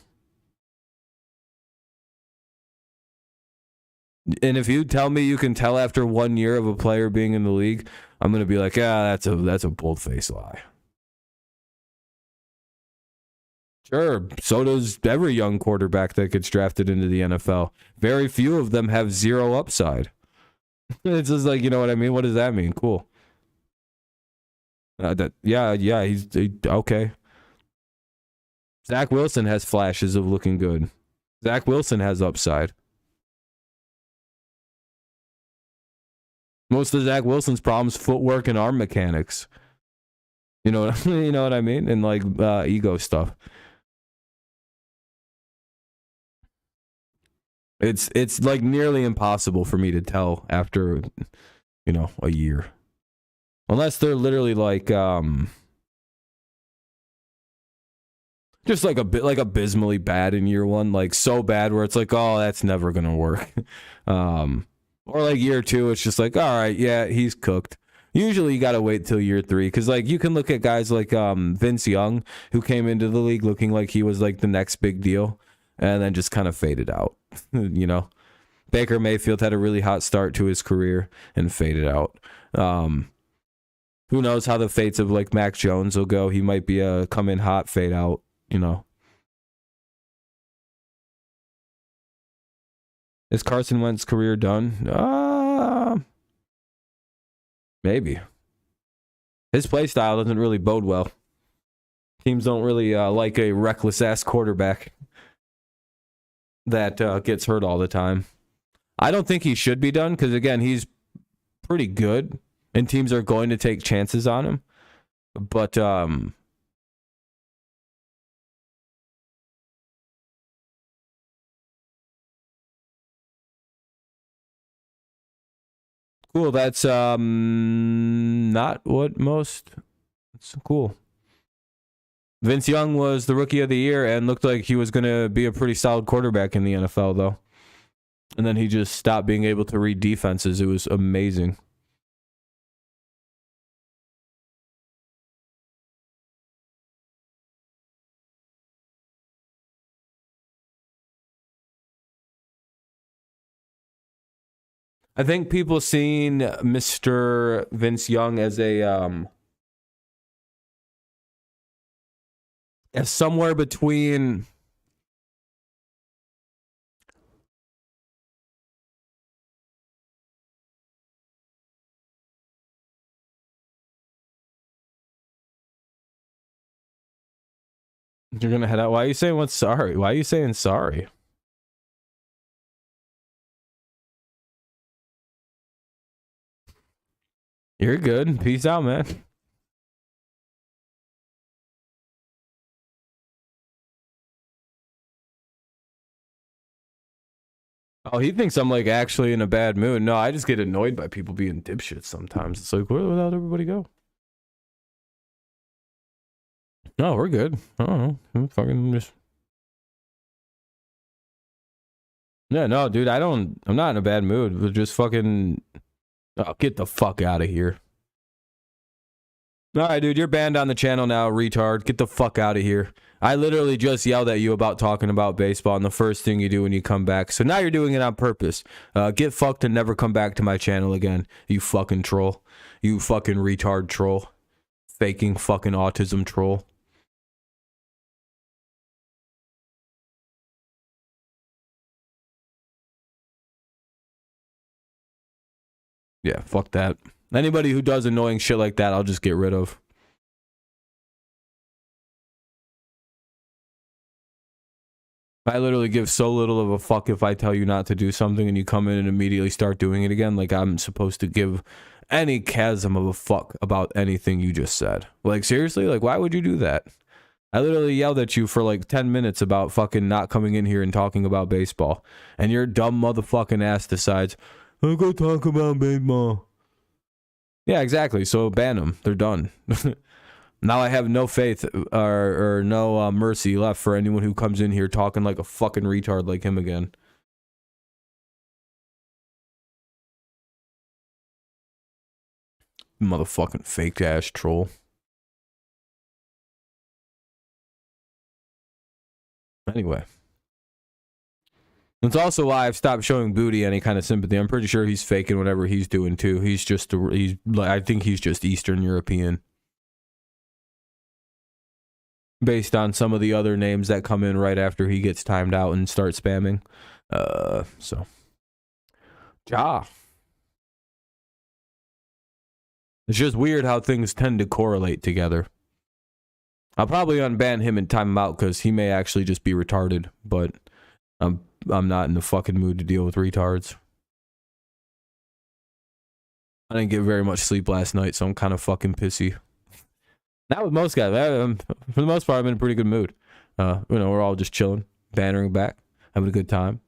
And if you tell me you can tell after 1 year of a player being in the league, I'm gonna be like, yeah, that's a bold-faced lie. Sure, so does every young quarterback that gets drafted into the NFL. Very few of them have zero upside. It's just like, you know what I mean? What does that mean? Cool. He's okay. Zach Wilson has flashes of looking good. Zach Wilson has upside. Most of Zach Wilson's problems, footwork and arm mechanics. You know what I mean? And like ego stuff. It's like nearly impossible for me to tell after, a year. Unless they're literally like just like a bit like abysmally bad in year 1, like so bad where it's like, oh, that's never gonna work. Or like year 2, it's just like, all right, yeah, he's cooked. Usually you got to wait till year 3 because like you can look at guys like Vince Young, who came into the league looking like he was like the next big deal and then just kind of faded out. Baker Mayfield had a really hot start to his career and faded out. Who knows how the fates of like Mac Jones will go? He might be a come in hot, fade out, Is Carson Wentz's career done? Maybe. His play style doesn't really bode well. Teams don't really like a reckless-ass quarterback that gets hurt all the time. I don't think he should be done because, again, he's pretty good, and teams are going to take chances on him. But cool. That's not what most. It's cool. Vince Young was the rookie of the year and looked like he was going to be a pretty solid quarterback in the NFL, though. And then he just stopped being able to read defenses. It was amazing. I think people seen Mr. Vince Young as as somewhere between you're gonna head out. Why are you saying what's sorry? Why are you saying sorry? You're good. Peace out, man. Oh, he thinks I'm like actually in a bad mood. No, I just get annoyed by people being dipshits sometimes. It's like, where would everybody go? No, we're good. I don't know. I'm fucking just Yeah, no, dude, I'm not in a bad mood. We're just fucking, oh, get the fuck out of here. All right, dude, you're banned on the channel now, retard. Get the fuck out of here. I literally just yelled at you about talking about baseball and the first thing you do when you come back. So now you're doing it on purpose. Get fucked and never come back to my channel again, you fucking troll. You fucking retard troll. Faking fucking autism troll. Yeah, fuck that. Anybody who does annoying shit like that, I'll just get rid of. I literally give so little of a fuck if I tell you not to do something and you come in and immediately start doing it again. Like I'm supposed to give any chasm of a fuck about anything you just said. Like seriously, like why would you do that? I literally yelled at you for like 10 minutes about fucking not coming in here and talking about baseball. And your dumb motherfucking ass decides, I'll go talk about baseball. Yeah, exactly. So ban them. They're done. Now I have no faith or no mercy left for anyone who comes in here talking like a fucking retard like him again. Motherfucking fake ass troll. Anyway. That's also why I've stopped showing Booty any kind of sympathy. I'm pretty sure he's faking whatever he's doing too. I think he's just Eastern European. Based on some of the other names that come in right after he gets timed out and start spamming. So. Ja. It's just weird how things tend to correlate together. I'll probably unban him and time him out because he may actually just be retarded, but I'm not in the fucking mood to deal with retards. I didn't get very much sleep last night, so I'm kind of fucking pissy. Not with most guys. For the most part, I'm in a pretty good mood. We're all just chilling, bantering back, having a good time.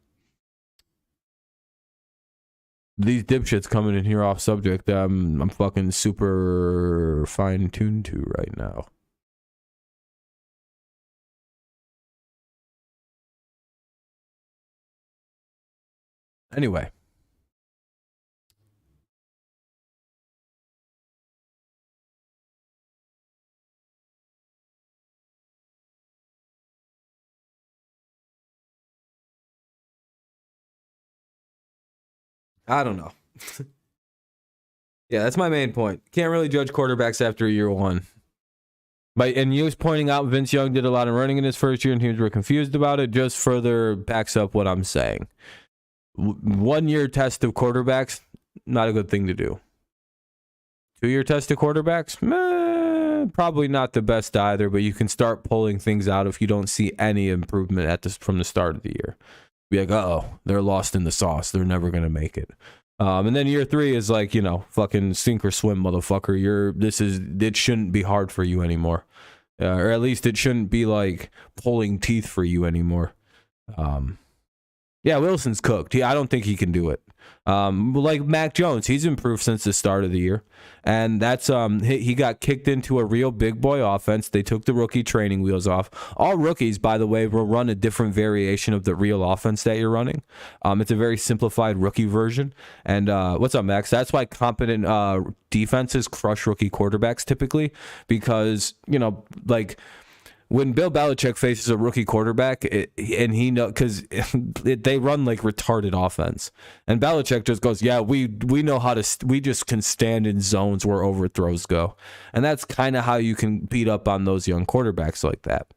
These dipshits coming in here off subject, I'm fucking super fine-tuned to right now. Anyway. I don't know. Yeah, that's my main point. Can't really judge quarterbacks after year one. And you was pointing out Vince Young did a lot of running in his first year and teams were confused about it, just further backs up what I'm saying. 1 year test of quarterbacks, not a good thing to do. 2 year test of quarterbacks, probably not the best either, but you can start pulling things out if you don't see any improvement from the start of the year. Be like, uh-oh, they're lost in the sauce. They're never going to make it. And then year 3 is like, fucking sink or swim, motherfucker. It shouldn't be hard for you anymore. Or at least it shouldn't be like pulling teeth for you anymore. Yeah, Wilson's cooked. I don't think he can do it. Like Mac Jones, he's improved since the start of the year. And that's he got kicked into a real big boy offense. They took the rookie training wheels off. All rookies, by the way, will run a different variation of the real offense that you're running. It's a very simplified rookie version. And what's up, Max? That's why competent defenses crush rookie quarterbacks typically, because when Bill Belichick faces a rookie quarterback, and he because they run like retarded offense, and Belichick just goes, "Yeah, we know how to. We just can stand in zones where overthrows go," and that's kind of how you can beat up on those young quarterbacks like that.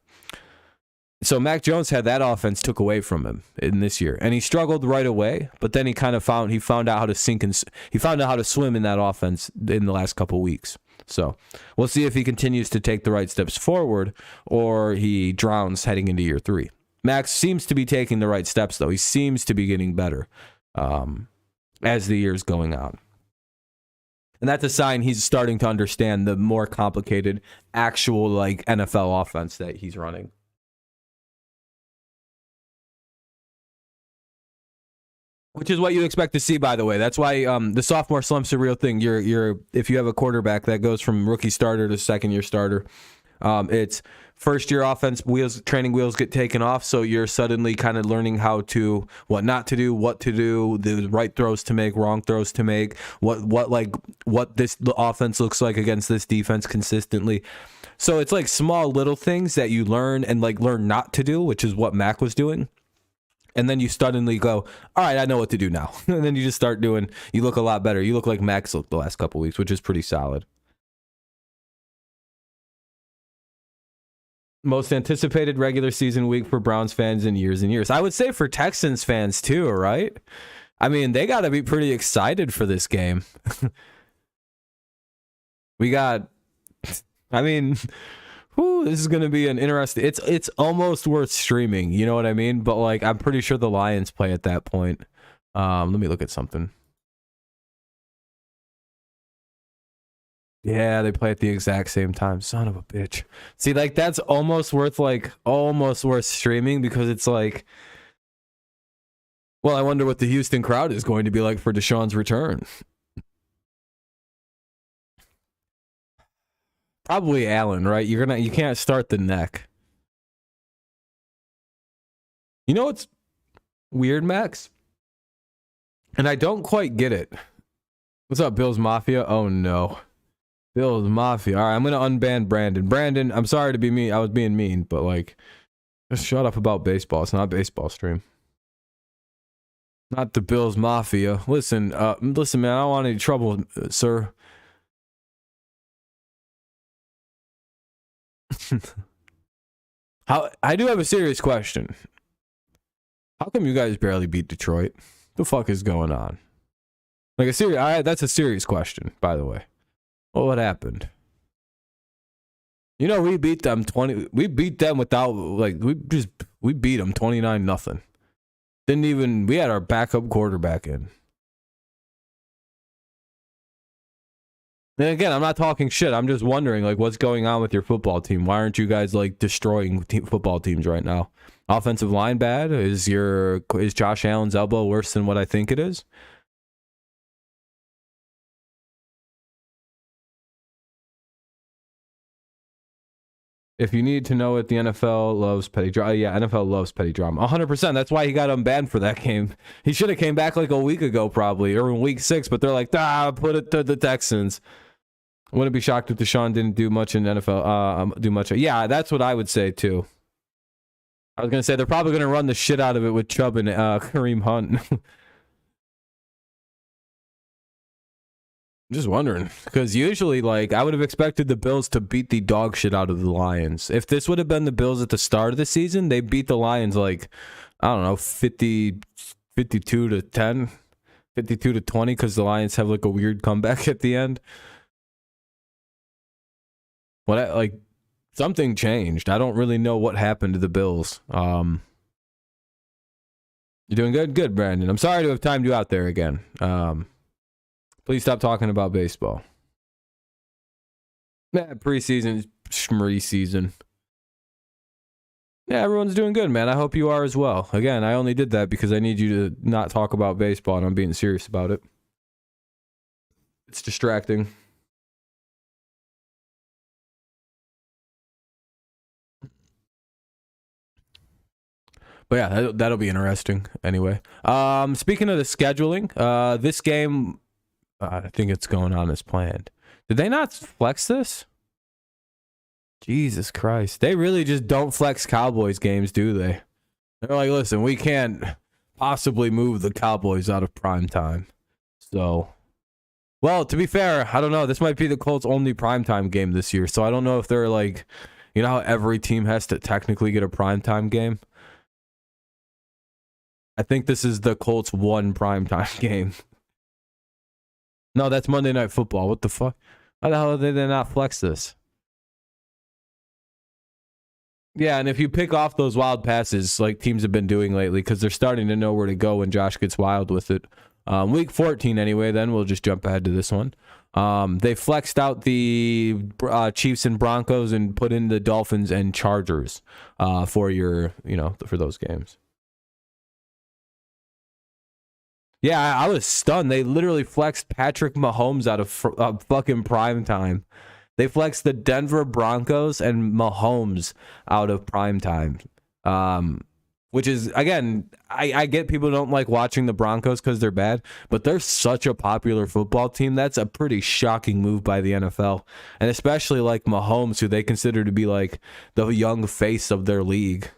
So Mac Jones had that offense took away from him in this year, and he struggled right away. But then he found out how to he found out how to swim in that offense in the last couple weeks. So we'll see if he continues to take the right steps forward or he drowns heading into year 3. Max seems to be taking the right steps, though. He seems to be getting better as the year's going on. And that's a sign he's starting to understand the more complicated actual NFL offense that he's running. Which is what you expect to see, by the way. That's why the sophomore slump's a real thing. If you have a quarterback that goes from rookie starter to second-year starter, It's first year offense training wheels get taken off, so you're suddenly kind of learning what not to do, what to do, the right throws to make, wrong throws to make, what the offense looks like against this defense consistently. So it's like small little things that you learn and like learn not to do, which is what Mac was doing. And then you suddenly go, all right, I know what to do now. And then you just start doing, you look a lot better. You look like Mac's looked the last couple weeks, which is pretty solid. Most anticipated regular season week for Browns fans in years and years. I would say for Texans fans too, right? I mean, they got to be pretty excited for this game. This is going to be an interesting, it's almost worth streaming, you know what I mean? But like, I'm pretty sure the Lions play at that point. Let me look at something. Yeah, they play at the exact same time. Son of a bitch. See, like that's almost worth streaming, because it's like, well, I wonder what the Houston crowd is going to be like for Deshaun's return. Probably Allen, right? You can't start the neck. You know what's weird, Max? And I don't quite get it. What's up, Bills Mafia? Oh no. Bills Mafia. All right, I'm going to unban Brandon. Brandon, I'm sorry to be mean. I was being mean, but like, just shut up about baseball. It's not a baseball stream. Not the Bills Mafia. Listen, man, I don't want any trouble, sir. I do have a serious question. How come you guys barely beat Detroit? The fuck is going on? Like that's a serious question, by the way. Well, what happened? You know, we beat them 20. We beat them without we beat them 29-0. We had our backup quarterback in. And again, I'm not talking shit. I'm just wondering, like, what's going on with your football team? Why aren't you guys like destroying football teams right now? Offensive line bad? Is Josh Allen's elbow worse than what I think it is? If you need to know it, the NFL loves petty drama. Yeah, NFL loves petty drama. 100%. That's why he got unbanned for that game. He should have came back like a week ago, probably, or in week 6. But they're like, put it to the Texans. Wouldn't be shocked if Deshaun didn't do much in NFL. Yeah, that's what I would say too. I was gonna say they're probably gonna run the shit out of it with Chubb and Kareem Hunt. Just wondering, because usually, like, I would have expected the Bills to beat the dog shit out of the Lions. If this would have been the Bills at the start of the season, they beat the Lions like, I don't know, 52 to 10, 52 to 20, because the Lions have like a weird comeback at the end. Something changed. I don't really know what happened to the Bills. You're doing good? Good, Brandon. I'm sorry to have timed you out there again. Please stop talking about baseball. Yeah, preseason, schmree season. Yeah, everyone's doing good, man. I hope you are as well. Again, I only did that because I need you to not talk about baseball, and I'm being serious about it. It's distracting. But yeah, that'll be interesting anyway. Speaking of the scheduling, this game, I think it's going on as planned. Did they not flex this? Jesus Christ. They really just don't flex Cowboys games, do they? They're like, listen, we can't possibly move the Cowboys out of prime time. So, well, to be fair, I don't know. This might be the Colts' only primetime game this year. So I don't know if they're like, you know how every team has to technically get a primetime game? I think this is the Colts' one primetime game. No, that's Monday Night Football. What the fuck? How the hell did they not flex this? Yeah, and if you pick off those wild passes like teams have been doing lately, because they're starting to know where to go when Josh gets wild with it. Week 14 anyway, then we'll just jump ahead to this one. They flexed out the Chiefs and Broncos and put in the Dolphins and Chargers for those games. Yeah, I was stunned. They literally flexed Patrick Mahomes out of fucking prime time. They flexed the Denver Broncos and Mahomes out of prime time. Which is, again, I get people don't like watching the Broncos because they're bad, but they're such a popular football team. That's a pretty shocking move by the NFL. And especially like Mahomes, who they consider to be like the young face of their league.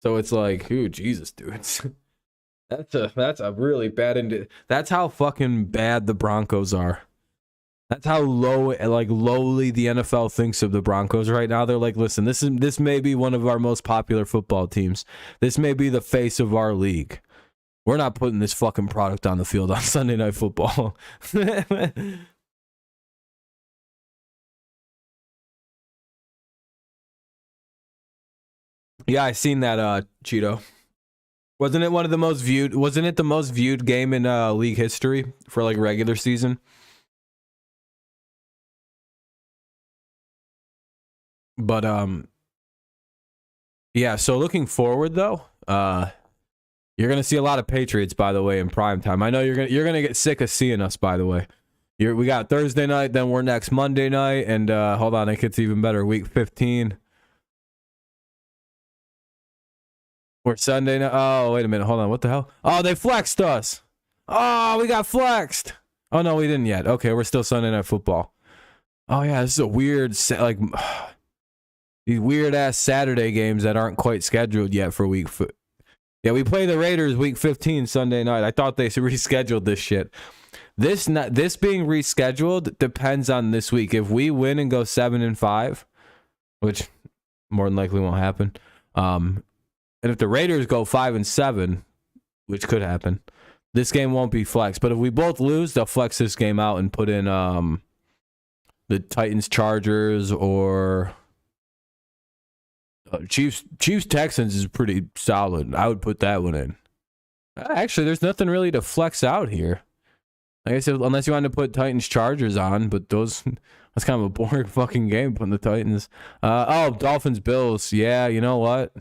So it's like, ooh, Jesus, dude. That's a really bad that's how fucking bad the Broncos are. That's how lowly the NFL thinks of the Broncos right now. They're like, listen, this may be one of our most popular football teams. This may be the face of our league. We're not putting this fucking product on the field on Sunday Night Football. Yeah, I seen that, Cheeto. Wasn't it one of the most viewed? Wasn't it the most viewed game in league history for like regular season? But yeah. So looking forward though, you're gonna see a lot of Patriots, by the way, in prime time. I know you're gonna get sick of seeing us, by the way. We got Thursday night, then we're next Monday night, and hold on, it gets even better. Week 15. We're Sunday night. Oh, wait a minute. Hold on. What the hell? Oh, they flexed us. Oh, we got flexed. Oh, no, we didn't yet. Okay, we're still Sunday Night Football. Oh, yeah, this is a weird, like, these weird-ass Saturday games that aren't quite scheduled yet for Yeah, we play the Raiders week 15 Sunday night. I thought they rescheduled this shit. This being rescheduled depends on this week. If we win and go 7-5, which more than likely won't happen, and if the Raiders go 5-7, which could happen, this game won't be flexed. But if we both lose, they'll flex this game out and put in the Titans Chargers or Chiefs Texans is pretty solid. I would put that one in. Actually, there's nothing really to flex out here. Like I said, unless you want to put Titans Chargers on, but that's kind of a boring fucking game putting the Titans. Dolphins Bills. Yeah, you know what?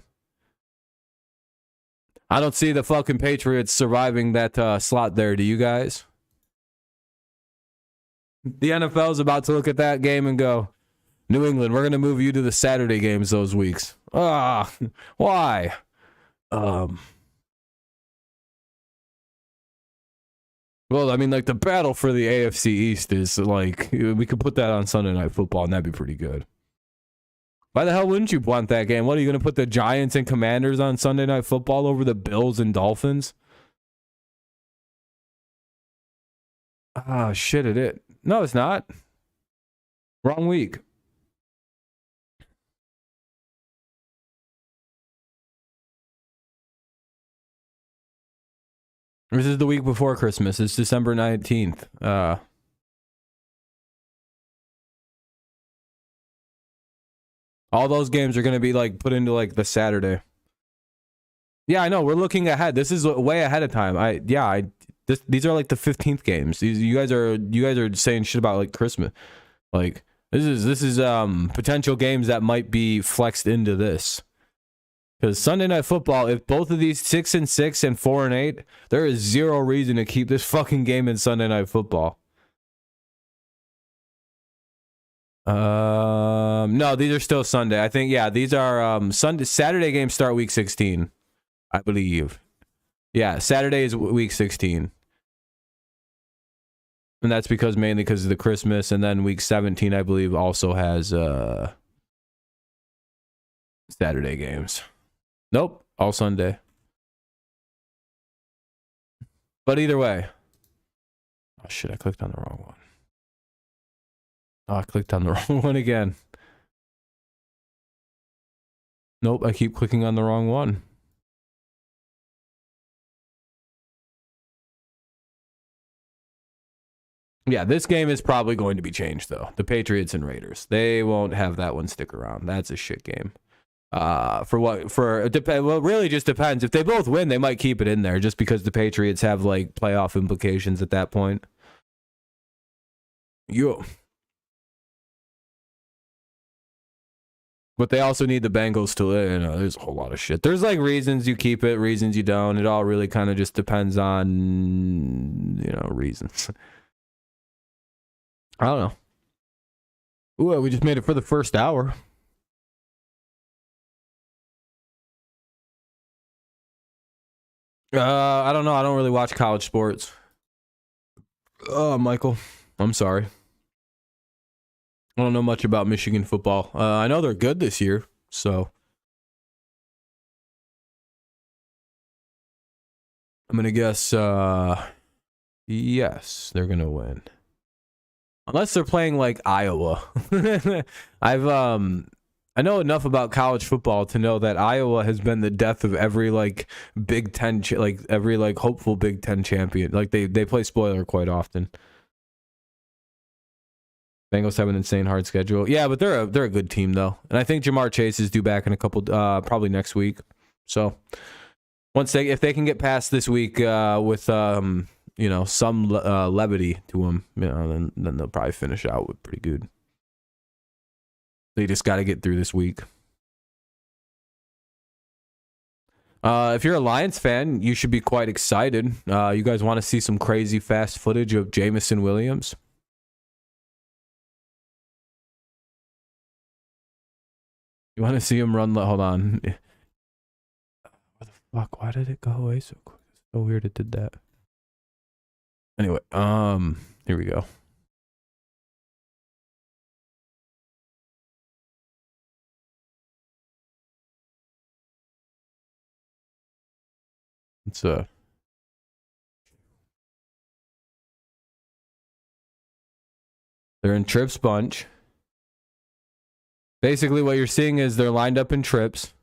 I don't see the fucking Patriots surviving that slot there. Do you guys? The NFL is about to look at that game and go, New England, we're going to move you to the Saturday games those weeks. Why? Well, I mean, like, the battle for the AFC East is, like, we could put that on Sunday Night Football, and that'd be pretty good. Why the hell wouldn't you want that game? What, are you going to put the Giants and Commanders on Sunday Night Football over the Bills and Dolphins? Ah, shit, it is. No, it's not. Wrong week. This is the week before Christmas. It's December 19th. All those games are going to be like put into like the Saturday. Yeah, I know. We're looking ahead. This is way ahead of time. These are like the 15th games. You guys are saying shit about like Christmas. Like this is potential games that might be flexed into this. Because Sunday Night Football, if both of these 6-6 and 4-8, there is zero reason to keep this fucking game in Sunday Night Football. No, these are still Sunday. I think, yeah, these are Saturday games start week 16, I believe. Yeah, Saturday is week 16. And that's mainly because of the Christmas, and then week 17, I believe, also has Saturday games. Nope, all Sunday. But either way. Oh shit, I clicked on the wrong one. Oh, I clicked on the wrong one again. Nope, I keep clicking on the wrong one. Yeah, this game is probably going to be changed, though. The Patriots and Raiders. They won't have that one stick around. That's a shit game. Well, it really just depends. If they both win, they might keep it in there just because the Patriots have, like, playoff implications at that point. But they also need the Bengals to live. There's a whole lot of shit. There's like reasons you keep it, reasons you don't. It all really kind of just depends on, reasons. I don't know. Ooh, we just made it for the first hour. I don't know. I don't really watch college sports. Oh, Michael, I'm sorry. I don't know much about Michigan football. I know they're good this year, so I'm gonna guess. Yes, they're gonna win, unless they're playing like Iowa. I know enough about college football to know that Iowa has been the death of every like Big Ten, every like hopeful Big Ten champion. Like they play spoiler quite often. Bengals have an insane hard schedule. Yeah, but they're a good team though, and I think Jamar Chase is due back in a couple, probably next week. So if they can get past this week with some levity to them, then they'll probably finish out with pretty good. They just got to get through this week. If you're a Lions fan, you should be quite excited. You guys want to see some crazy fast footage of Jamison Williams? You want to see him run? Hold on. What the fuck? Why did it go away so quick? It's so weird it did that. Anyway, here we go. They're in trips bunch. Basically, what you're seeing is they're lined up in trips.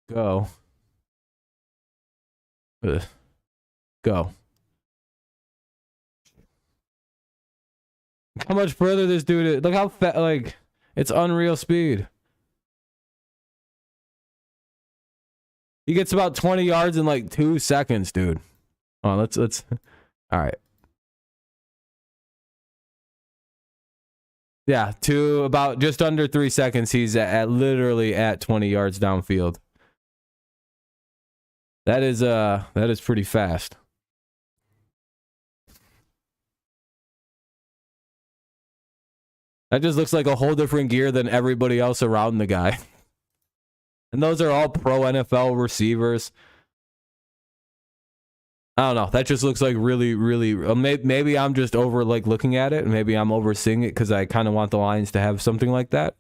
Go. Go. How much further this dude is. Look how fast, like, it's unreal speed. He gets about 20 yards in like 2 seconds, dude. Oh, let's all right. Yeah, to about just under 3 seconds, he's at literally at 20 yards downfield. That is pretty fast. That just looks like a whole different gear than everybody else around the guy. And those are all pro NFL receivers. I don't know. That just looks like really, really. Maybe I'm just over like looking at it. Maybe I'm overseeing it because I kind of want the Lions to have something like that,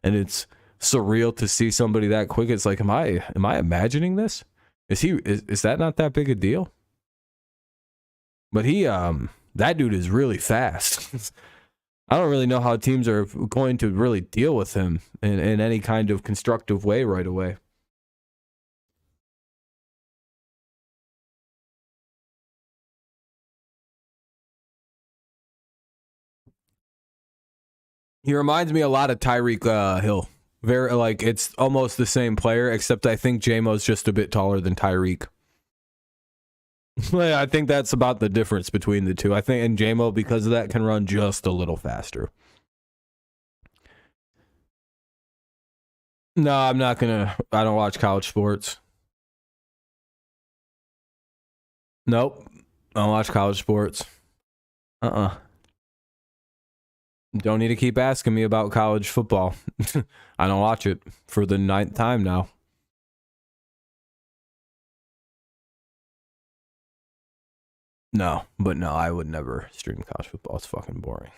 and it's surreal to see somebody that quick. It's like, am I imagining this? Is that not that big a deal? But that dude is really fast. I don't really know how teams are going to really deal with him in any kind of constructive way right away. He reminds me a lot of Tyreek Hill. Very like it's almost the same player, except I think J-Mo's just a bit taller than Tyreek. I think that's about the difference between the two. I think and J-Mo, because of that, can run just a little faster. No, I'm not gonna. I don't watch college sports. Nope. I don't watch college sports. Don't need to keep asking me about college football. I don't watch it for the 9th time now. No, I would never stream college football. It's fucking boring.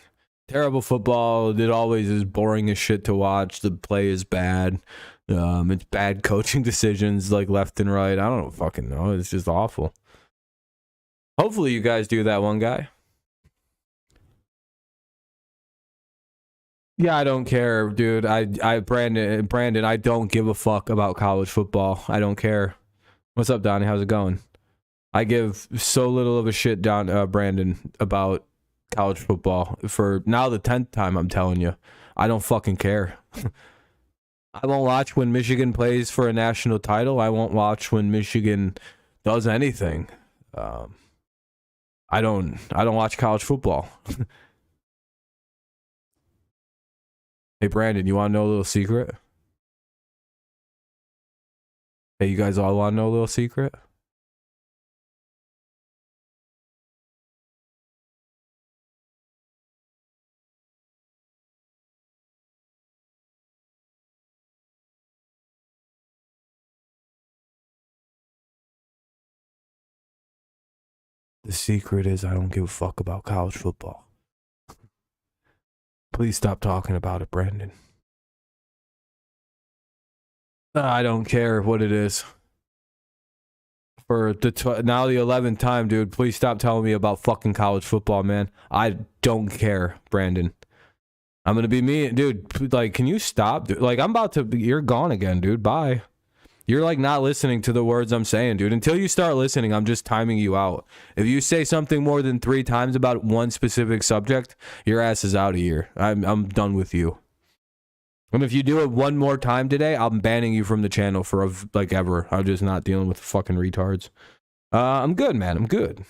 Terrible football. It always is boring as shit to watch. The play is bad. It's bad coaching decisions like left and right. I don't fucking know. It's just awful. Hopefully you guys do that one guy. Yeah, I don't care, dude. Brandon, I don't give a fuck about college football. I don't care. What's up, Donnie? How's it going? I give so little of a shit, Brandon, about college football. For now the 10th time, I'm telling you. I don't fucking care. I won't watch when Michigan plays for a national title. I won't watch when Michigan does anything. I don't watch college football. Hey, Brandon, you want to know a little secret? Hey, you guys all want to know a little secret? The secret is I don't give a fuck about college football. Please stop talking about it, Brandon. I don't care what it is. For now the 11th time, dude, please stop telling me about fucking college football, man. I don't care, Brandon. I'm gonna be me, dude. Like, can you stop? Like, I'm about to. You're gone again, dude. Bye. You're like not listening to the words I'm saying, dude. Until you start listening, I'm just timing you out. If you say something more than 3 times about one specific subject, your ass is out of here. I'm done with you. And if you do it one more time today, I'm banning you from the channel for like ever. I'm just not dealing with fucking retards. I'm good, man. I'm good.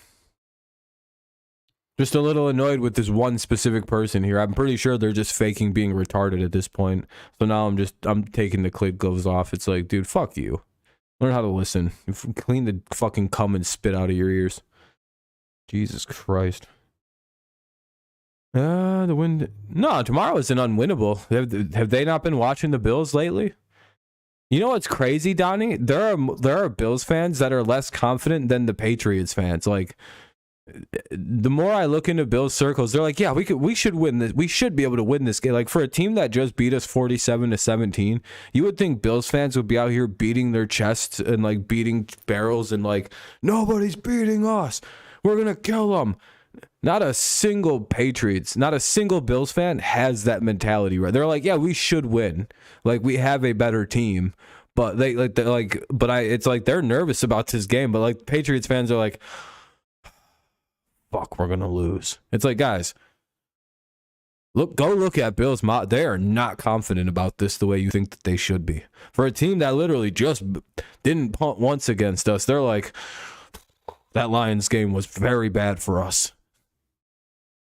Just a little annoyed with this one specific person here. I'm pretty sure they're just faking being retarded at this point. So now I'm taking the kid gloves off. It's like, dude, fuck you. Learn how to listen. Clean the fucking cum and spit out of your ears. Jesus Christ. The win. No, tomorrow isn't unwinnable. Have they not been watching the Bills lately? You know what's crazy, Donnie? There are Bills fans that are less confident than the Patriots fans. Like, the more I look into Bills circles, they're like, yeah, we should win this. We should be able to win this game. Like, for a team that just beat us 47-17, you would think Bills fans would be out here beating their chests and like beating barrels and like, nobody's beating us. We're gonna kill them. Not a single Bills fan has that mentality, right? They're like, yeah, we should win. Like, we have a better team, but it's like they're nervous about this game. But like Patriots fans are like, fuck, we're gonna lose. It's like, guys, go look at Bills. They are not confident about this the way you think that they should be. For a team that literally just didn't punt once against us, they're like, that Lions game was very bad for us.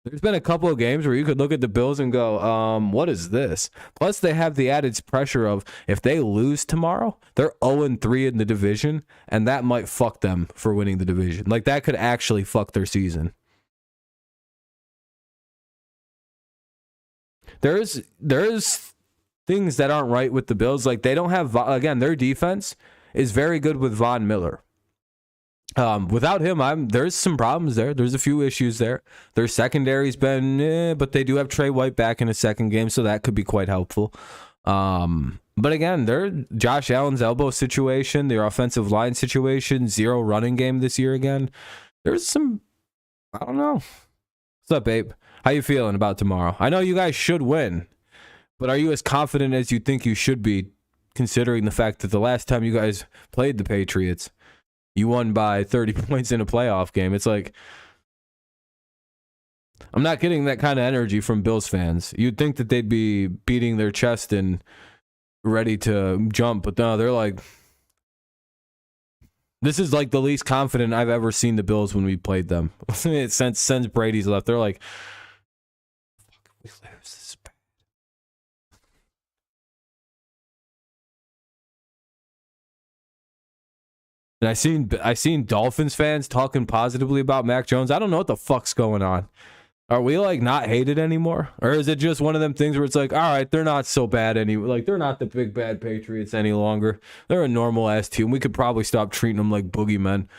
There's been a couple of games where you could look at the Bills and go, what is this? Plus, they have the added pressure of if they lose tomorrow, they're 0-3 in the division, and that might fuck them for winning the division. Like, that could actually fuck their season. There's things that aren't right with the Bills. Like, they don't have, again, their defense is very good with Von Miller. Without him, there's some problems there. There's a few issues there. Their secondary's been, but they do have Trey White back in a second game, so that could be quite helpful. But again, their Josh Allen's elbow situation, their offensive line situation, 0 running game this year again. There's some, I don't know. What's up, babe? How you feeling about tomorrow? I know you guys should win, but are you as confident as you think you should be, considering the fact that the last time you guys played the Patriots, you won by 30 points in a playoff game? It's like, I'm not getting that kind of energy from Bills fans. You'd think that they'd be beating their chest and ready to jump, but no, they're like, this is like the least confident I've ever seen the Bills when we played them. Since Brady's left, they're like, fuck, we lose this. And I seen Dolphins fans talking positively about Mac Jones. I don't know what the fuck's going on. Are we like not hated anymore? Or is it just one of them things where it's like, all right, they're not so bad anymore. Like, they're not the big bad Patriots any longer. They're a normal ass team. We could probably stop treating them like boogeymen.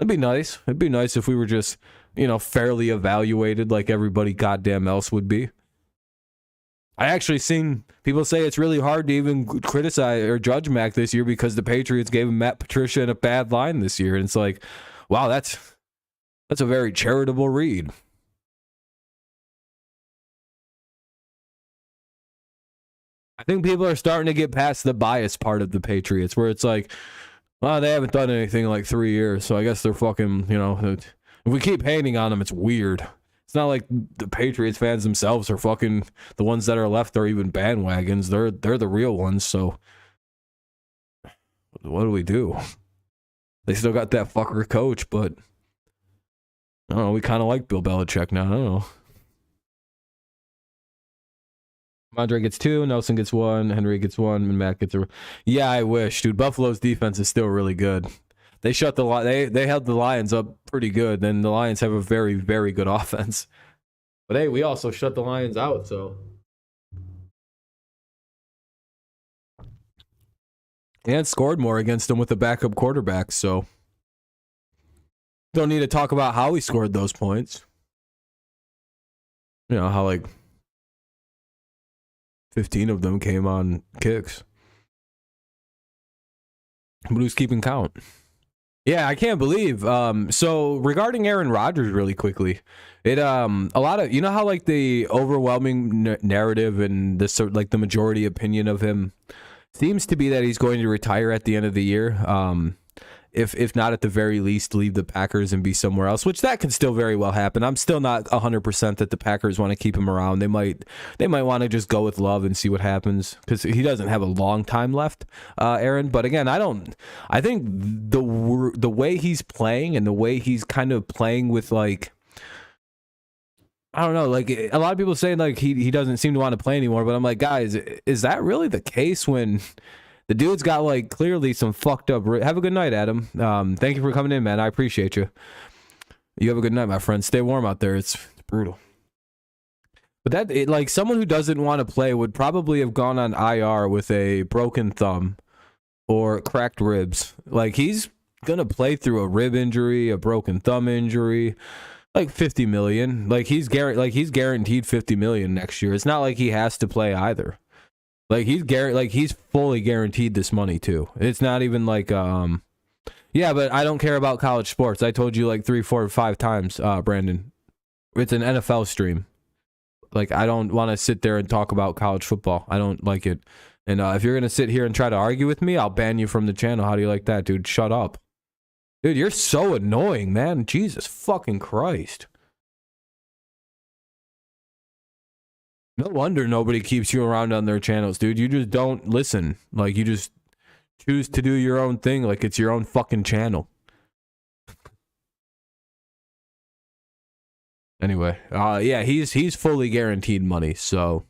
That'd be nice. It'd be nice if we were just, fairly evaluated like everybody goddamn else would be. I actually seen people say it's really hard to even criticize or judge Mac this year because the Patriots gave him Matt Patricia in a bad line this year. And it's like, wow, that's a very charitable read. I think people are starting to get past the bias part of the Patriots where it's like, well, they haven't done anything in like 3 years. So I guess they're fucking, if we keep hating on them, it's weird. It's not like the Patriots fans themselves are fucking the ones that are left are even bandwagons. They're the real ones. So what do we do? They still got that fucker coach, but I don't know. We kind of like Bill Belichick now. I don't know. Andre gets 2, Nelson gets 1, Henry gets 1, and Matt gets a. Yeah, I wish, dude. Buffalo's defense is still really good. They shut they held the Lions up pretty good. Then the Lions have a very, very good offense. But hey, we also shut the Lions out, so. And scored more against them with the backup quarterback, so. Don't need to talk about how he scored those points. You know, how like 15 of them came on kicks. But who's keeping count? Yeah, I can't believe. So regarding Aaron Rodgers, really quickly, it a lot of, you know how like the overwhelming narrative and the sort like the majority opinion of him seems to be that he's going to retire at the end of the year. If not at the very least leave the Packers and be somewhere else, which that could still very well happen. I'm still not 100% that the Packers want to keep him around. They might want to just go with Love and see what happens, because he doesn't have a long time left, Aaron. But again, I think the way he's playing and the way he's kind of playing with, like, I don't know, like a lot of people saying like he doesn't seem to want to play anymore, but I'm like, guys, is that really the case when the dude's got like clearly some fucked up? Have a good night, Adam. Thank you for coming in, man. I appreciate you. You have a good night, my friend. Stay warm out there. It's brutal. But like someone who doesn't want to play would probably have gone on IR with a broken thumb or cracked ribs. Like he's gonna play through a rib injury, a broken thumb injury, like $50 million. Like he's guaranteed $50 million next year. It's not like he has to play either. Like he's fully guaranteed this money too. It's not even like yeah, but I don't care about college sports. I told you like 3, 4, 5 times, Brandon. It's an NFL stream. Like I don't want to sit there and talk about college football. I don't like it. And if you're gonna sit here and try to argue with me, I'll ban you from the channel. How do you like that, dude? Shut up. Dude, you're so annoying, man. Jesus fucking Christ. No wonder nobody keeps you around on their channels, dude. You just don't listen. Like, you just choose to do your own thing like it's your own fucking channel. Anyway, yeah, he's fully guaranteed money, so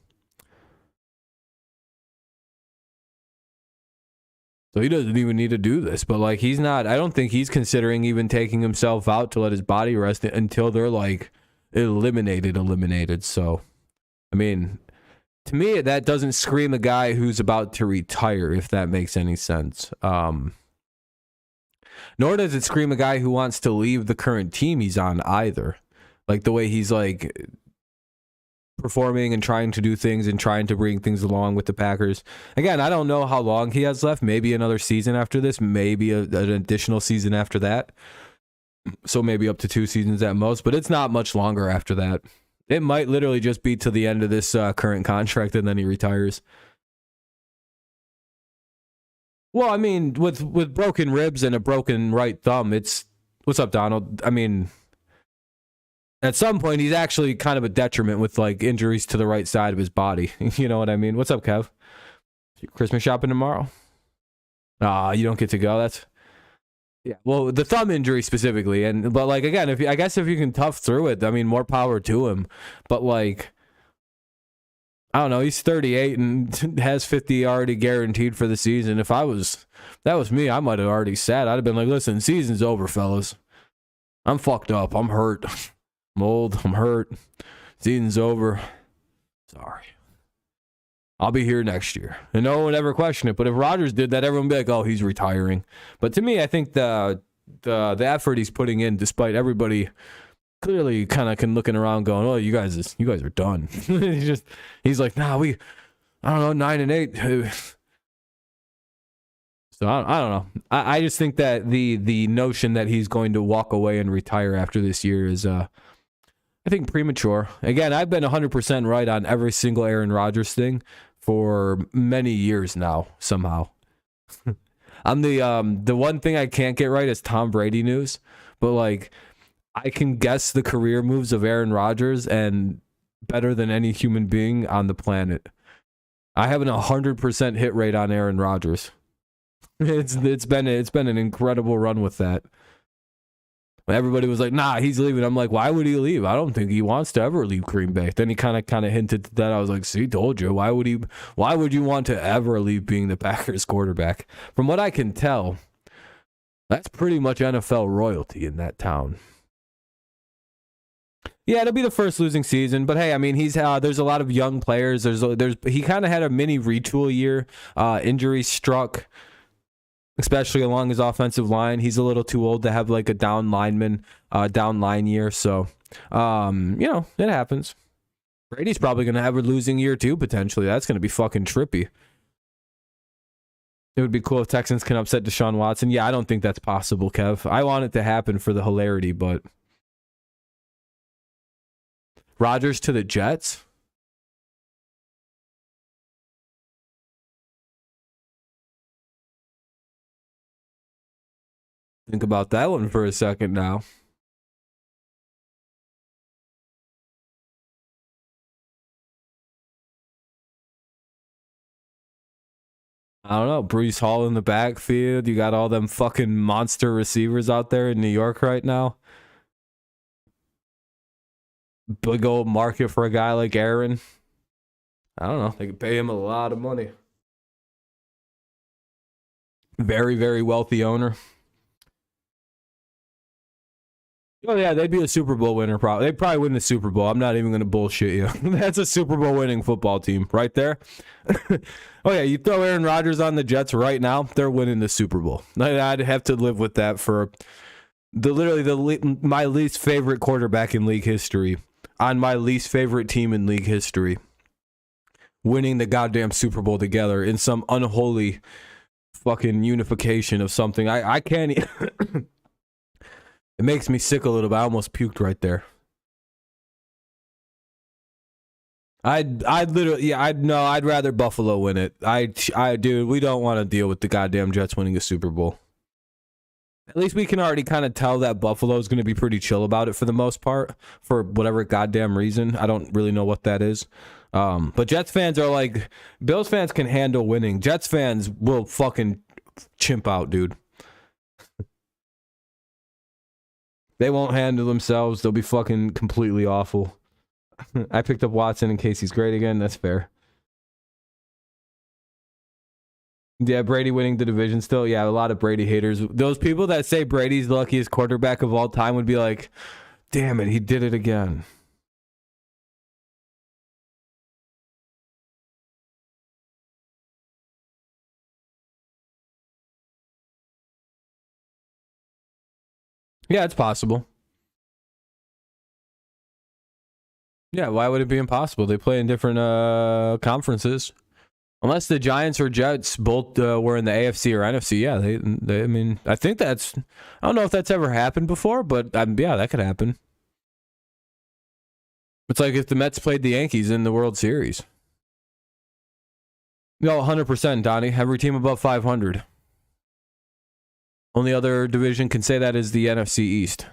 he doesn't even need to do this. But like, I don't think he's considering even taking himself out to let his body rest until they're like eliminated. So I mean, to me, that doesn't scream a guy who's about to retire, if that makes any sense. Nor does it scream a guy who wants to leave the current team he's on either. Like the way he's like performing and trying to do things and trying to bring things along with the Packers. Again, I don't know how long he has left. Maybe another season after this. Maybe an additional season after that. So maybe up to 2 seasons at most. But it's not much longer after that. It might literally just be to the end of this current contract and then he retires. Well, I mean, with broken ribs and a broken right thumb, it's... What's up, Donald? I mean, at some point, he's actually kind of a detriment with like injuries to the right side of his body. You know what I mean? What's up, Kev? Christmas shopping tomorrow? You don't get to go? That's... Yeah, well, the thumb injury specifically, but like again, I guess if you can tough through it, I mean, more power to him. But like, I don't know, he's 38 and has 50 already guaranteed for the season. If that was me, I might have already sat. I'd have been like, listen, season's over, fellas. I'm fucked up. I'm hurt. I'm old. I'm hurt. Season's over. Sorry. I'll be here next year. And no one would ever question it. But if Rodgers did that, everyone would be like, oh, he's retiring. But to me, I think the effort he's putting in, despite everybody clearly kind of can looking around going, oh, you guys are done. he's like, nah, I don't know, 9-8. So I don't know. I just think that the notion that he's going to walk away and retire after this year is I think premature. Again, I've been 100% right on every single Aaron Rodgers thing for many years now, somehow. I'm the one thing I can't get right is Tom Brady news, but like I can guess the career moves of Aaron Rodgers and better than any human being on the planet. I have an 100% hit rate on Aaron Rodgers. It's been an incredible run with that. Everybody was like, nah, he's leaving. I'm like, why would he leave? I don't think he wants to ever leave Green Bay. Then he kind of hinted to that. I was like, see, told you. Why would you want to ever leave being the Packers quarterback? From what I can tell, that's pretty much NFL royalty in that town. Yeah, it'll be the first losing season, but hey, I mean, there's a lot of young players. He kind of had a mini retool year. Injuries struck. especially along his offensive line. He's a little too old to have like a down lineman, down line year. So, it happens. Brady's probably going to have a losing year too, potentially. That's going to be fucking trippy. It would be cool if Texans can upset Deshaun Watson. Yeah, I don't think that's possible, Kev. I want it to happen for the hilarity, but Rodgers to the Jets? Think about that one for a second now. I don't know. Breece Hall in the backfield. You got all them fucking monster receivers out there in New York right now. Big old market for a guy like Aaron. I don't know. They could pay him a lot of money. Very, very wealthy owner. Oh, yeah, they'd be a Super Bowl winner. Probably. They'd probably win the Super Bowl. I'm not even going to bullshit you. That's a Super Bowl winning football team right there. Oh, yeah, you throw Aaron Rodgers on the Jets right now, they're winning the Super Bowl. I'd have to live with that for my least favorite quarterback in league history on my least favorite team in league history winning the goddamn Super Bowl together in some unholy fucking unification of something. I can't... It makes me sick a little bit. I almost puked right there. I'd rather Buffalo win it. Dude, we don't want to deal with the goddamn Jets winning a Super Bowl. At least we can already kind of tell that Buffalo's going to be pretty chill about it for the most part, for whatever goddamn reason. I don't really know what that is. But Jets fans are like, Bills fans can handle winning. Jets fans will fucking chimp out, dude. They won't handle themselves. They'll be fucking completely awful. I picked up Watson in case he's great again. That's fair. Yeah, Brady winning the division still. Yeah, a lot of Brady haters. Those people that say Brady's the luckiest quarterback of all time would be like, damn it, he did it again. Yeah, it's possible. Yeah, why would it be impossible? They play in different conferences. Unless the Giants or Jets both were in the AFC or NFC, yeah, they. I mean, I think that's. I don't know if that's ever happened before, but yeah, that could happen. It's like if the Mets played the Yankees in the World Series. No, 100%, Donnie. Every team above 500. Only other division can say that is the NFC East.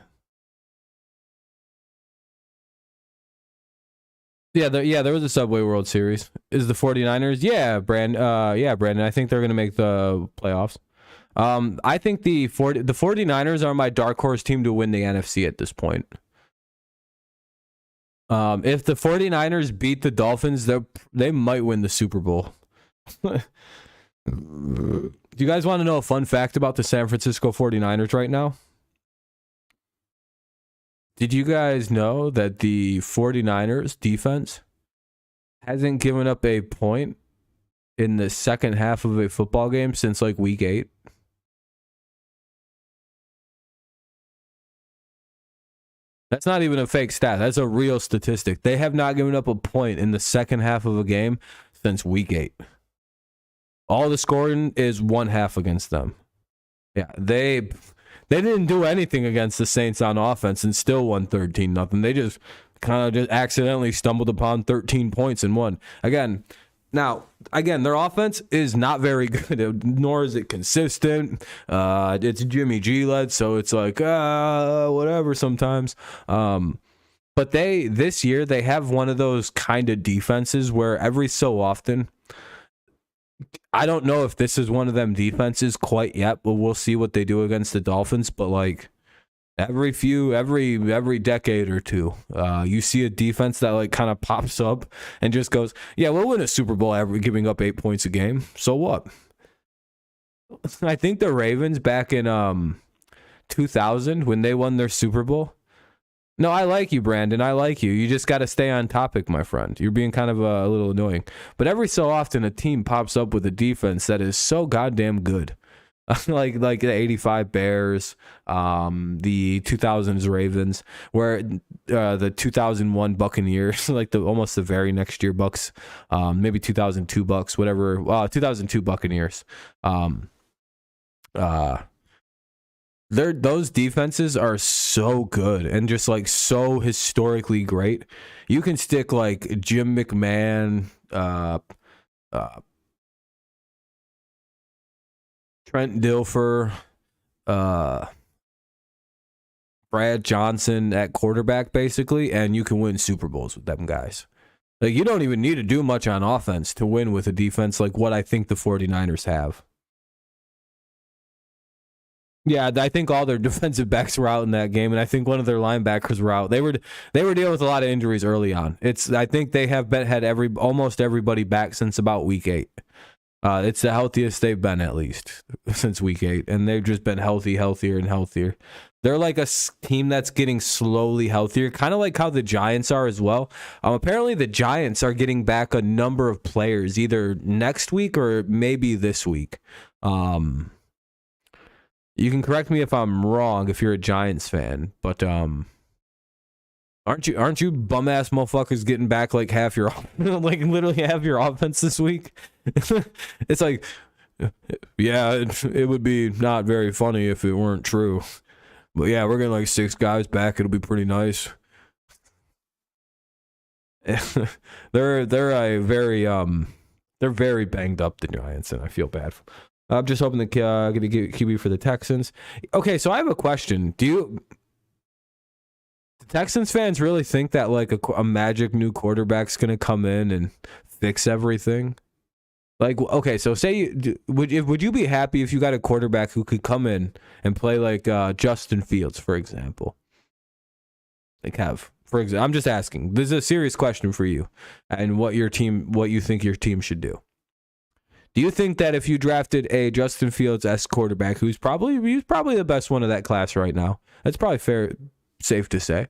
Yeah, there was a Subway World Series. Is the 49ers? Yeah, Brandon. I think they're going to make the playoffs. I think the 49ers are my dark horse team to win the NFC at this point. If the 49ers beat the Dolphins, they might win the Super Bowl. Do you guys want to know a fun fact about the San Francisco 49ers right now? Did you guys know that the 49ers defense hasn't given up a point in the second half of a football game since like week 8? That's not even a fake stat. That's a real statistic. They have not given up a point in the second half of a game since week 8. All the scoring is one half against them. Yeah, they didn't do anything against the Saints on offense and still won 13-0. They just kind of just accidentally stumbled upon 13 points and won. Again, their offense is not very good, nor is it consistent. It's Jimmy G led, so it's like whatever sometimes. But this year they have one of those kind of defenses where every so often, I don't know if this is one of them defenses quite yet, but we'll see what they do against the Dolphins. But like every decade or two, you see a defense that like kind of pops up and just goes, yeah, we'll win a Super Bowl every giving up 8 points a game. So what? I think the Ravens back in 2000 when they won their Super Bowl. No, I like you, Brandon. I like you. You just got to stay on topic, my friend. You're being kind of a little annoying. But every so often, a team pops up with a defense that is so goddamn good like the 85 Bears, the 2000s Ravens, where the 2001 Buccaneers, like almost the very next year Bucks, maybe 2002 Bucks, whatever, 2002 Buccaneers. Those defenses are so good and just like so historically great. You can stick like Jim McMahon, Trent Dilfer, Brad Johnson at quarterback, basically, and you can win Super Bowls with them guys. Like, you don't even need to do much on offense to win with a defense like what I think the 49ers have. Yeah, I think all their defensive backs were out in that game, and I think one of their linebackers were out. They were dealing with a lot of injuries early on. I think they have had almost everybody back since about week 8. It's the healthiest they've been, at least since week 8, and they've just been healthier and healthier. They're like a team that's getting slowly healthier, kind of like how the Giants are as well. Apparently, the Giants are getting back a number of players either next week or maybe this week. You can correct me if I'm wrong if you're a Giants fan, but aren't you bum ass motherfuckers getting back like half your like literally half your offense this week? It's like, yeah, it would be not very funny if it weren't true, but yeah, we're getting like 6 guys back. It'll be pretty nice. they're a very they're very banged up, the Giants, and I feel bad. I'm just hoping to get a QB for the Texans. Okay, so I have a question. Do the Texans fans really think that like a magic new quarterback's going to come in and fix everything? Like, okay, so say would you be happy if you got a quarterback who could come in and play like Justin Fields, for example? I'm just asking. This is a serious question for you, and what you think your team should do. Do you think that if you drafted a Justin Fields-esque quarterback, he's probably the best one of that class right now? That's probably safe to say.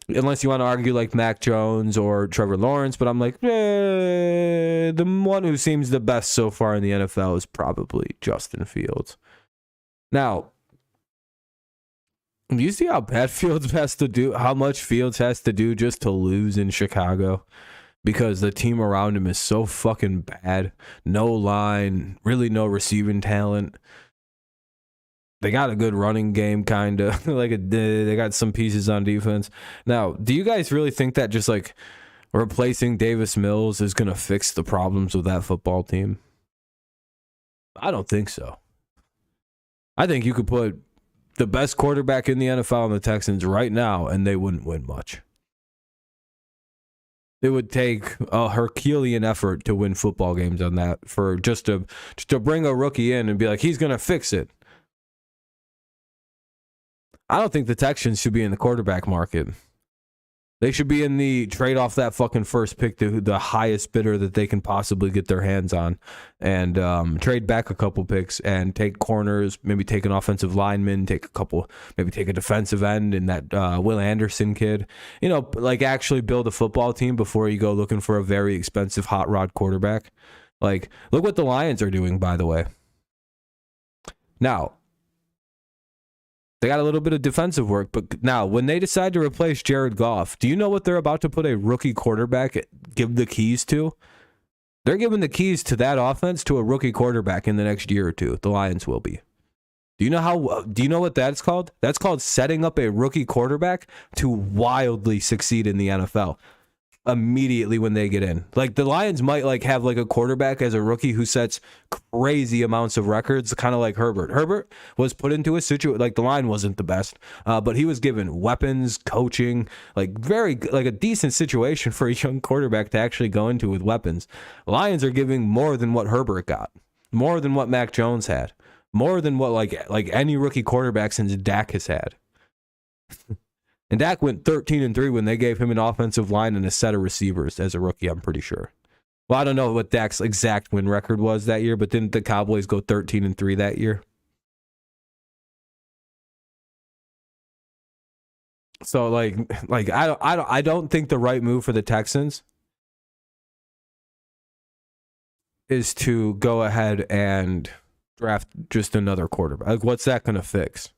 Unless you want to argue like Mac Jones or Trevor Lawrence, but I'm like, the one who seems the best so far in the NFL is probably Justin Fields. Now, do you see how bad Fields has to do, how much Fields has to do just to lose in Chicago? Because the team around him is so fucking bad. No line, really no receiving talent. They got a good running game, kind of. They got some pieces on defense. Now, do you guys really think that just like replacing Davis Mills is going to fix the problems with that football team? I don't think so. I think you could put the best quarterback in the NFL on the Texans right now, and they wouldn't win much. It would take a Herculean effort to win football games on that, for just to bring a rookie in and be like, he's going to fix it. I don't think the Texans should be in the quarterback market. They should be in the trade off that fucking first pick to the highest bidder that they can possibly get their hands on, and trade back a couple picks and take corners, maybe take an offensive lineman, maybe take a defensive end and that Will Anderson kid. You know, like actually build a football team before you go looking for a very expensive hot rod quarterback. Like, look what the Lions are doing, by the way. Now, they got a little bit of defensive work, but now when they decide to replace Jared Goff, do you know what they're about to put a rookie quarterback give the keys to? They're giving the keys to that offense to a rookie quarterback in the next year or two. The Lions will be. Do you know what that's called? That's called setting up a rookie quarterback to wildly succeed in the NFL immediately when they get in. Like, the Lions might like have like a quarterback as a rookie who sets crazy amounts of records, kind of like Herbert. Herbert was put into a situation, like the line wasn't the best, but he was given weapons, coaching, like a decent situation for a young quarterback to actually go into with weapons. Lions are giving more than what Herbert got, more than what Mac Jones had, more than what like any rookie quarterback since Dak has had. And Dak went 13-3 when they gave him an offensive line and a set of receivers as a rookie, I'm pretty sure. Well, I don't know what Dak's exact win record was that year, but didn't the Cowboys go 13-3 that year? So I don't think the right move for the Texans. is to go ahead and draft just another quarterback. Like, what's that going to fix?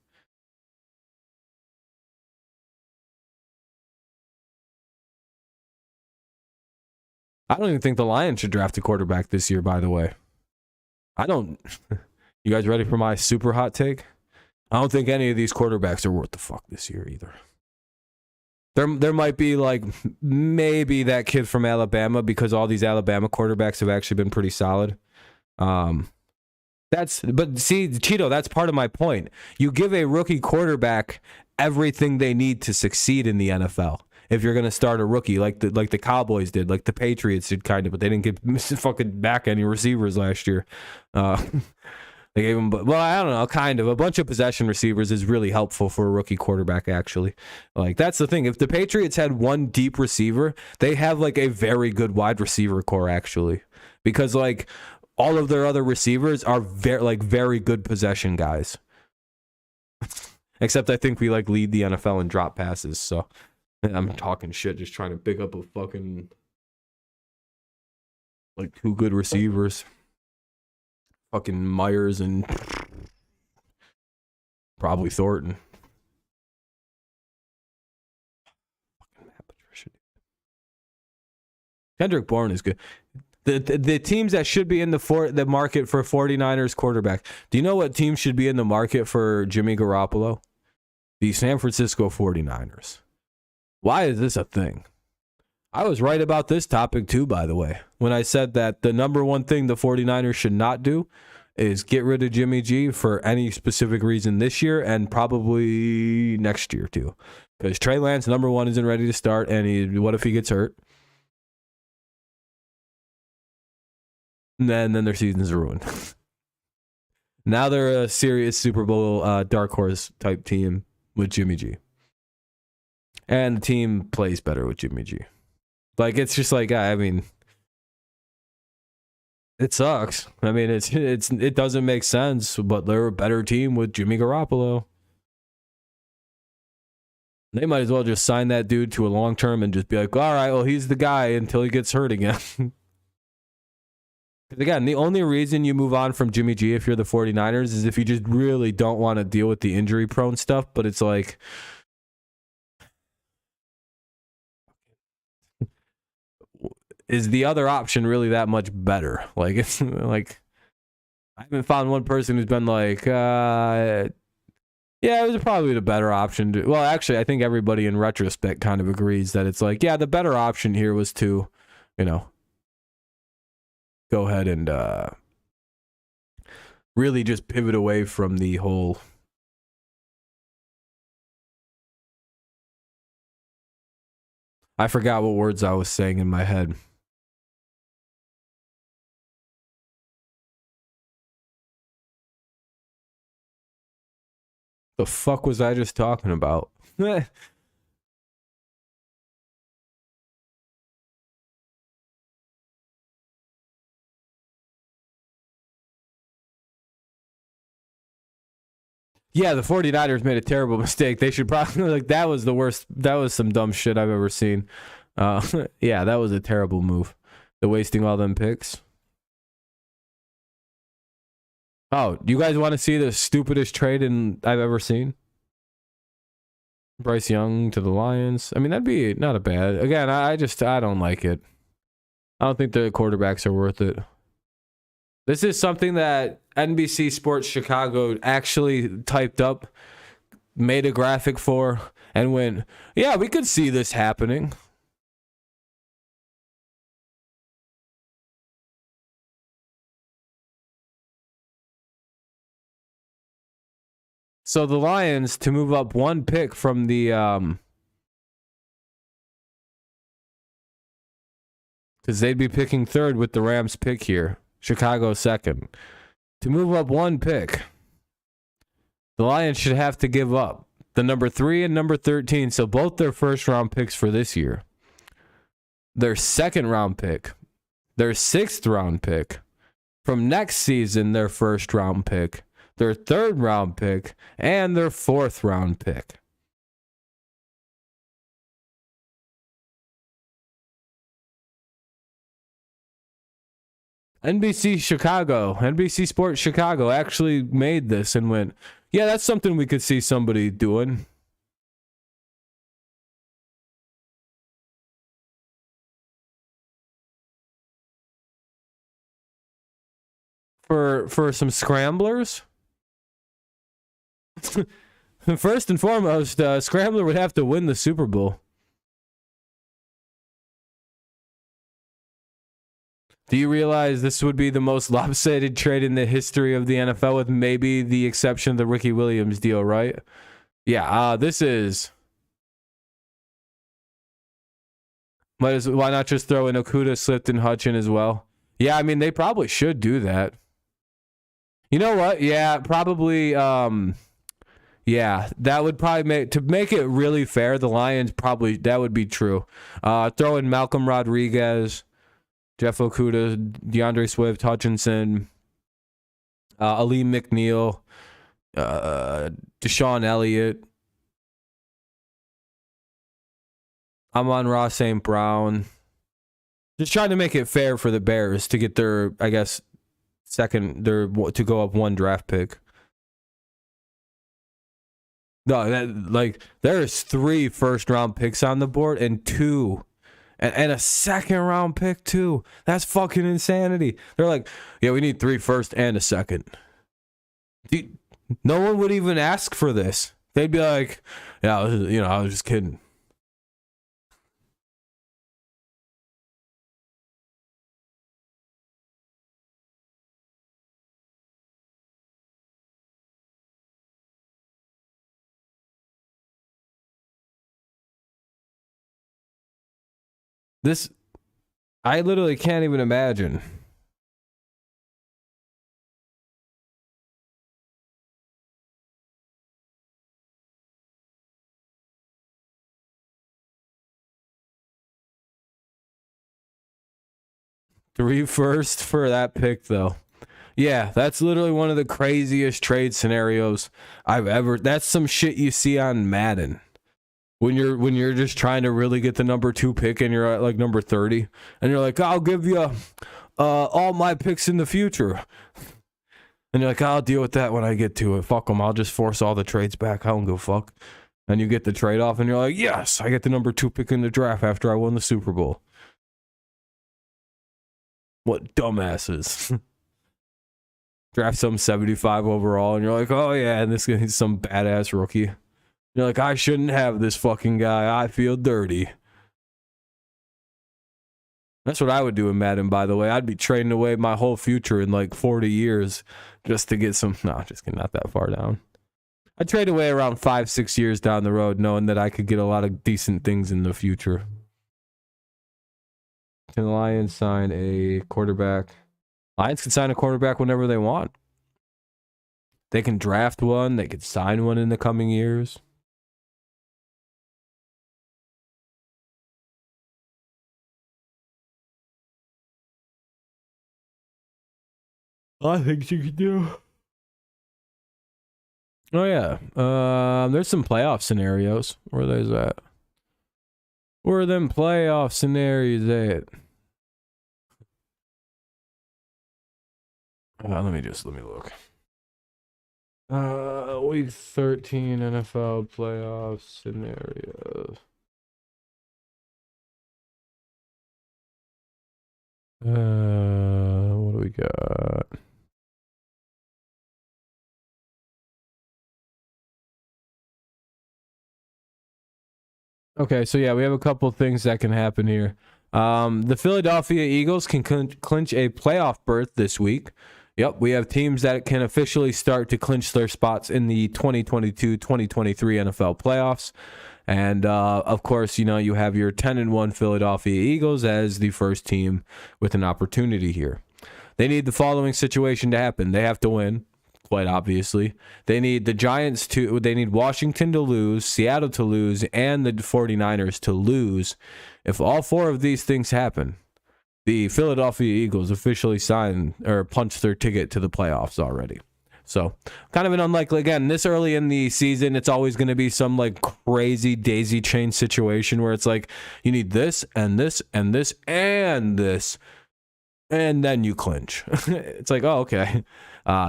I don't even think the Lions should draft a quarterback this year, by the way. I don't. You guys ready for my super hot take? I don't think any of these quarterbacks are worth the fuck this year either. There might be like maybe that kid from Alabama, because all these Alabama quarterbacks have actually been pretty solid. But see, Cheeto, that's part of my point. You give a rookie quarterback everything they need to succeed in the NFL. If you're going to start a rookie, like the Cowboys did, like the Patriots did, kind of, but they didn't get fucking back any receivers last year. They gave him, well, I don't know, kind of. A bunch of possession receivers is really helpful for a rookie quarterback, actually. Like, that's the thing. If the Patriots had one deep receiver, they have like a very good wide receiver core, actually, because like all of their other receivers are very good possession guys. Except I think we like lead the NFL in drop passes, so. I'm talking shit, just trying to pick up a fucking like two good receivers. Fucking Myers and probably Thornton. Kendrick Bourne is good. The teams that should be in the market for 49ers quarterback. Do you know what team should be in the market for Jimmy Garoppolo? The San Francisco 49ers. Why is this a thing? I was right about this topic too, by the way, when I said that the number one thing the 49ers should not do is get rid of Jimmy G for any specific reason this year and probably next year too. Because Trey Lance, number one, isn't ready to start, and what if he gets hurt? And then their season's ruined. Now they're a serious Super Bowl dark horse type team with Jimmy G. And the team plays better with Jimmy G. Like, it's just like, I mean, it sucks. I mean, it doesn't make sense, but they're a better team with Jimmy Garoppolo. They might as well just sign that dude to a long term and just be like, all right, well, he's the guy until he gets hurt again. Again, the only reason you move on from Jimmy G if you're the 49ers is if you just really don't want to deal with the injury prone stuff, but it's like, is the other option really that much better? Like, it's like, I haven't found one person who's been like, yeah, it was probably the better option. Well, actually, I think everybody in retrospect kind of agrees that it's like, yeah, the better option here was to, go ahead and really just pivot away from the whole. I forgot what words I was saying in my head. The fuck was I just talking about? Yeah, the 49ers made a terrible mistake. They should probably, like, that was the worst. That was some dumb shit I've ever seen. Yeah, that was a terrible move. The wasting all them picks. Oh, do you guys want to see the stupidest trade I've ever seen? Bryce Young to the Lions. I mean, that'd be not a bad. Again, I don't like it. I don't think the quarterbacks are worth it. This is something that NBC Sports Chicago actually typed up, made a graphic for, and went, yeah, we could see this happening. So the Lions, to move up one pick from the because they'd be picking third with the Rams pick here. Chicago second. To move up one pick, the Lions should have to give up the number 3 and number 13, so both their first round picks for this year, their second round pick, their 6th round pick, from next season, their first round pick, their 3rd round pick, and their 4th round pick. NBC Sports Chicago actually made this and went, yeah, that's something we could see somebody doing. For some scramblers. First and foremost, Scrambler would have to win the Super Bowl. Do you realize this would be the most lopsided trade in the history of the NFL, with maybe the exception of the Ricky Williams deal, right? Yeah, this is... Why not just throw in Okudah, Swift, and Hutchin as well? Yeah, I mean, they probably should do that. You know what? Yeah, probably... Yeah, that would probably make it really fair. The Lions that would be true. Throw in Malcolm Rodriguez, Jeff Okudah, DeAndre Swift, Hutchinson, Ali McNeil, Deshaun Elliott, Amon-Ra St. Brown. Just trying to make it fair for the Bears to get their, I guess, to go up one draft pick. No, there's 3 first-round picks on the board and 2, and a second-round pick too. That's fucking insanity. They're like, yeah, we need 3 first and a second. Dude, no one would even ask for this. They'd be like, yeah, I was just kidding. I literally can't even imagine. Three first for that pick, though. Yeah, that's literally one of the craziest trade scenarios I've ever... That's some shit you see on Madden. When you're just trying to really get the number 2 pick and you're at like number 30 and you're like, I'll give you all my picks in the future. And you're like, I'll deal with that when I get to it. Fuck them. I'll just force all the trades back. I don't give a fuck. And you get the trade off and you're like, yes, I get the number 2 pick in the draft after I won the Super Bowl. What dumbasses. Draft some 75 overall and you're like, oh yeah, and this is some badass rookie. You're like, I shouldn't have this fucking guy. I feel dirty. That's what I would do in Madden, by the way. I'd be trading away my whole future in like 40 years just to get some... No, just kidding, not that far down. I'd trade away around 5-6 years down the road knowing that I could get a lot of decent things in the future. Can the Lions sign a quarterback? Lions can sign a quarterback whenever they want. They can draft one. They could sign one in the coming years. A lot of things you could do. Oh, yeah. There's some playoff scenarios. Where are those at? Where are them playoff scenarios at? Let me look. Week 13 NFL playoff scenarios. What do we got? Okay, so yeah, we have a couple things that can happen here. The Philadelphia Eagles can clinch a playoff berth this week. Yep, we have teams that can officially start to clinch their spots in the 2022-2023 NFL playoffs. And, of course, you have your 10-1 Philadelphia Eagles as the first team with an opportunity here. They need the following situation to happen. They have to win, quite obviously. They need they need Washington to lose, Seattle to lose, and the 49ers to lose. If all 4 of these things happen, the Philadelphia Eagles officially punch their ticket to the playoffs already. So kind of an unlikely, again, this early in the season, it's always going to be some like crazy daisy chain situation where it's like you need this and this and this and this and then you clinch. It's like, oh, okay,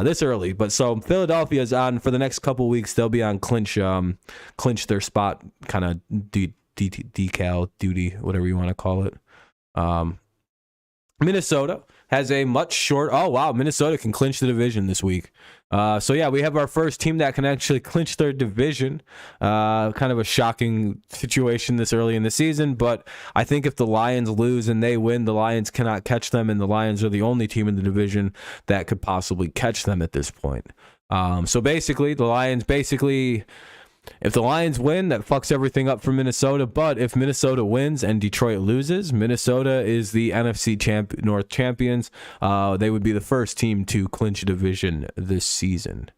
this early. But so Philadelphia's on for the next couple weeks. They'll be on clinch their spot, kind of decal duty, whatever you want to call it. Minnesota has a much short. Oh, wow. Minnesota can clinch the division this week. So, yeah, we have our first team that can actually clinch their division. Kind of a shocking situation this early in the season. But I think if the Lions lose and they win, the Lions cannot catch them. And the Lions are the only team in the division that could possibly catch them at this point. So, basically, the Lions if the Lions win, that fucks everything up for Minnesota. But if Minnesota wins and Detroit loses, Minnesota is the NFC North champions. They would be the first team to clinch a division this season.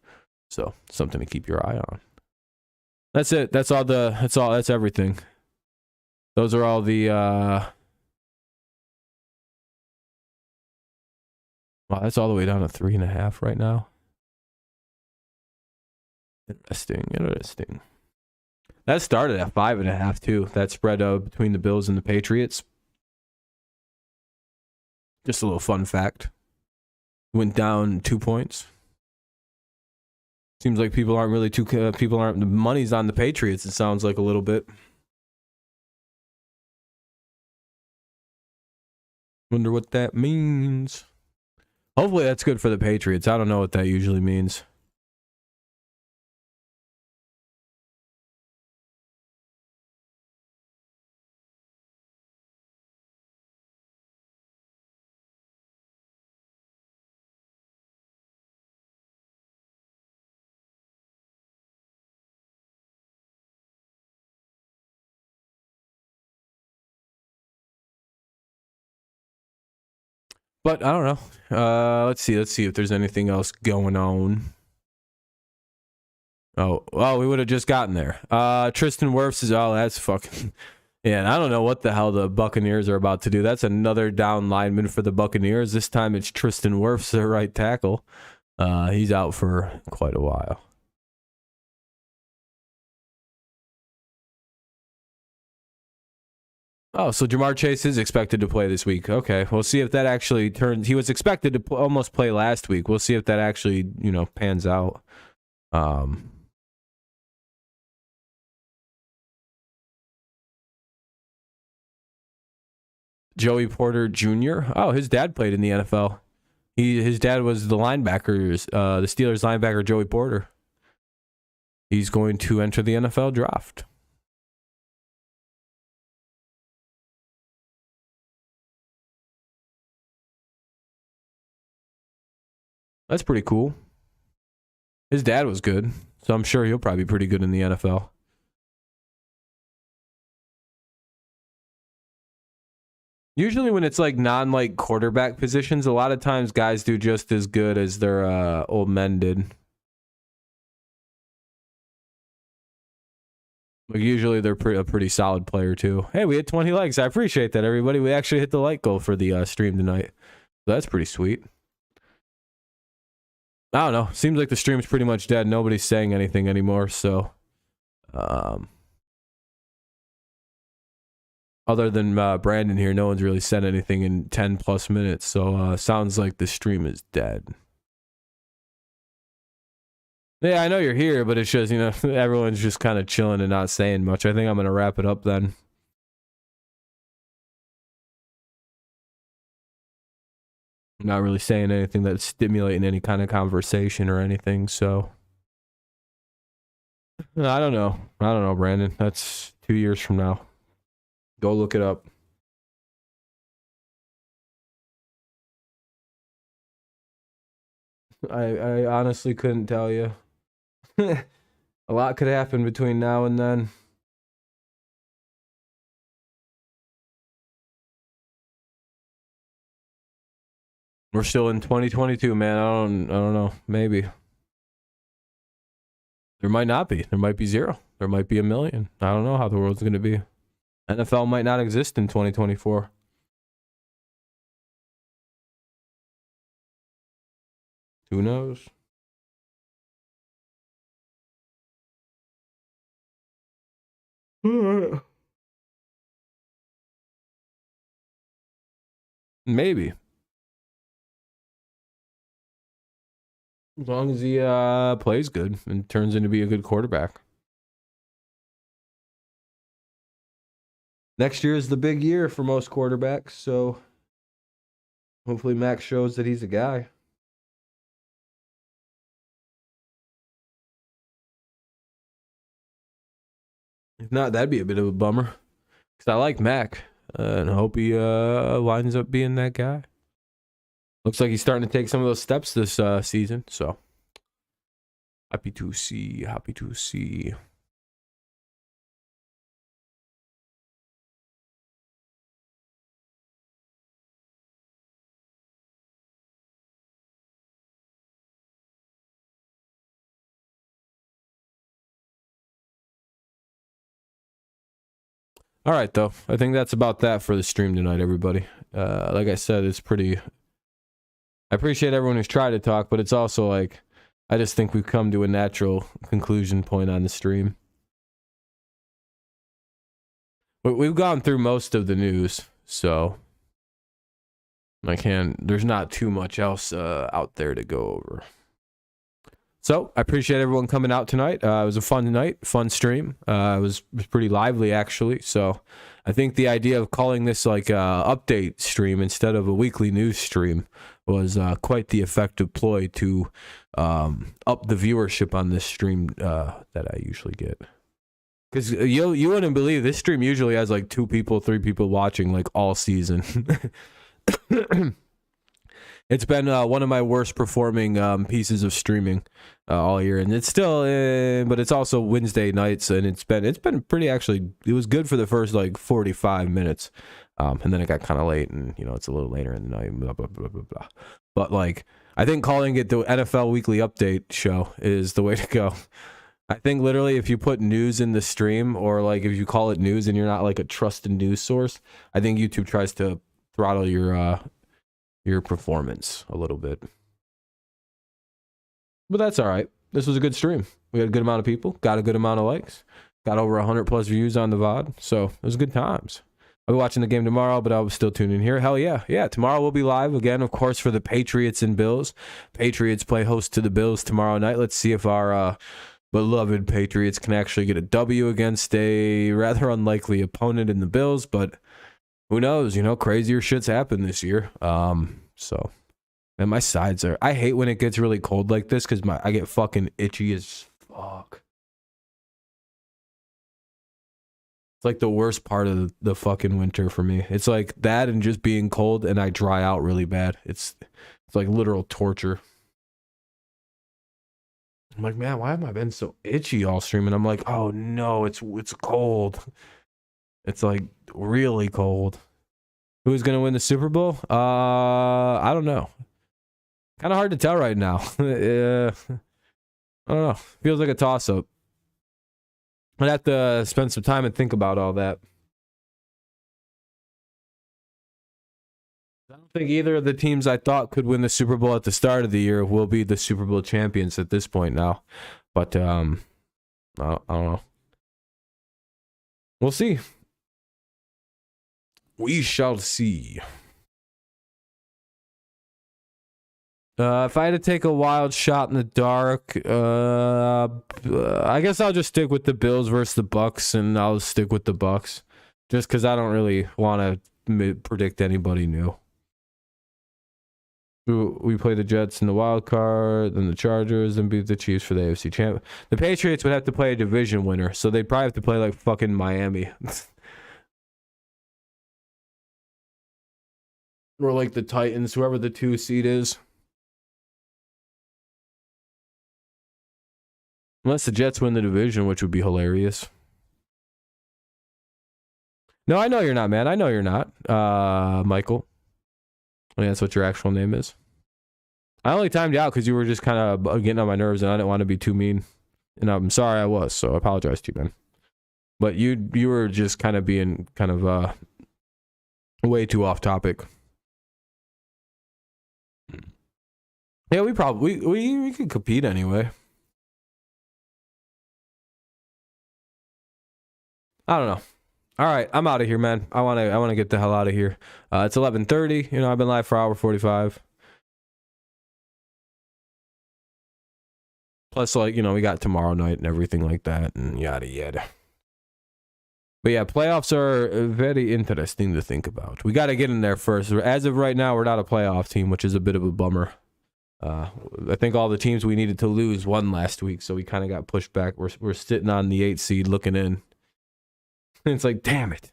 So something to keep your eye on. That's it. That's everything. Those are all the wow, that's all the way down to 3.5 right now. Interesting. That started at 5.5 too. That spread between the Bills and the Patriots. Just a little fun fact. Went down 2 points. Seems like people aren't the money's on the Patriots. It sounds like a little bit. Wonder what that means. Hopefully that's good for the Patriots. I don't know what that usually means. But I don't know. Let's see if there's anything else going on. Oh, well, we would have just gotten there. Tristan Wirfs is, that's fucking, yeah, and I don't know what the hell the Buccaneers are about to do. That's another down lineman for the Buccaneers. This time it's Tristan Wirfs, their right tackle. He's out for quite a while. Oh, so Jamar Chase is expected to play this week. Okay, we'll see if that actually turns. He was expected to almost play last week. We'll see if that actually, pans out. Joey Porter Jr. Oh, his dad played in the NFL. His dad was the Steelers linebacker Joey Porter. He's going to enter the NFL draft. That's pretty cool. His dad was good, so I'm sure he'll probably be pretty good in the NFL. Usually when it's like quarterback positions, a lot of times guys do just as good as their old men did. Like usually they're a pretty solid player too. Hey, we hit 20 likes. I appreciate that, everybody. We actually hit the like goal for the stream tonight. So that's pretty sweet. I don't know. Seems like the stream's pretty much dead. Nobody's saying anything anymore. So, other than Brandon here, no one's really said anything in 10 plus minutes. So, sounds like the stream is dead. Yeah, I know you're here, but it's just, everyone's just kind of chilling and not saying much. I think I'm going to wrap it up then. I'm not really saying anything that's stimulating any kind of conversation or anything, so. I don't know, Brandon. That's 2 years from now. Go look it up. I honestly couldn't tell you. A lot could happen between now and then. We're still in 2022, man. I don't know. Maybe. There might not be. There might be zero. There might be a million. I don't know how the world's going to be. NFL might not exist in 2024. Who knows? Maybe. As long as he plays good and turns into be a good quarterback. Next year is the big year for most quarterbacks, so hopefully Max shows that he's a guy. If not, that'd be a bit of a bummer. Because I like Mac, and I hope he winds up being that guy. Looks like he's starting to take some of those steps this season, so happy to see, happy to see. All right, though. I think that's about that for the stream tonight, everybody. Like I said, it's pretty... I appreciate everyone who's tried to talk, but it's also like... I just think we've come to a natural conclusion point on the stream. We've gone through most of the news, so... There's not too much else out there to go over. So, I appreciate everyone coming out tonight. It was a fun night, fun stream. It was pretty lively, actually. So, I think the idea of calling this like a update stream instead of a weekly news stream was quite the effective ploy to up the viewership on this stream that I usually get. Because you wouldn't believe, this stream usually has like 2 people, 3 people watching like all season. It's been one of my worst performing pieces of streaming all year, and it's still, but it's also Wednesday nights, and it's been pretty, actually. It was good for the first like 45 minutes, and then it got kind of late, and it's a little later in the night. Blah blah blah blah blah. But like, I think calling it the NFL Weekly Update show is the way to go. I think literally if you put news in the stream, or like if you call it news and you're not like a trusted news source, I think YouTube tries to throttle your performance a little bit. But that's all right. This was a good stream. We had a good amount of people, got a good amount of likes, got over 100 plus views on the VOD. So it was good times. I'll be watching the game tomorrow, but I'll still tune in here. Hell yeah. Yeah, tomorrow we'll be live again, of course, for the Patriots and Bills. Patriots play host to the Bills tomorrow night. Let's see if our beloved Patriots can actually get a W against a rather unlikely opponent in the Bills, but who knows? Crazier shit's happened this year. So, and my sides are... I hate when it gets really cold like this because I get fucking itchy as fuck. It's like the worst part of the fucking winter for me. It's like that and just being cold, and I dry out really bad. It's like literal torture. I'm like, man, why have I been so itchy all stream? And I'm like, oh no, it's cold. It's like really cold. Who's gonna win the Super Bowl? I don't know. Kind of hard to tell right now. I don't know. Feels like a toss-up. I'd have to spend some time and think about all that. I don't think either of the teams I thought could win the Super Bowl at the start of the year will be the Super Bowl champions at this point now. But I don't know. We'll see. We shall see. If I had to take a wild shot in the dark, I guess I'll just stick with the Bills versus the Bucks, and I'll stick with the Bucks, just because I don't really want to predict anybody new. We play the Jets in the wild card, then the Chargers, and beat the Chiefs for the AFC champ. The Patriots would have to play a division winner, so they'd probably have to play like fucking Miami. Or like the Titans, whoever the 2 seed is. Unless the Jets win the division, which would be hilarious. No, I know you're not, man. I know you're not. Michael. I mean, that's what your actual name is. I only timed you out because you were just kind of getting on my nerves, and I didn't want to be too mean. And I'm sorry I was, so I apologize to you, man. But you were just kind of being kind of way too off topic. Yeah, we could compete anyway. I don't know. All right, I'm out of here, man. I want to get the hell out of here. It's 11:30. I've been live for 1:45. Plus, like, you know, we got tomorrow night and everything like that and yada yada. But yeah, playoffs are very interesting to think about. We got to get in there first. As of right now, we're not a playoff team, which is a bit of a bummer. I think all the teams we needed to lose won last week, so we kind of got pushed back. We're sitting on the 8th seed looking in. And it's like, damn it.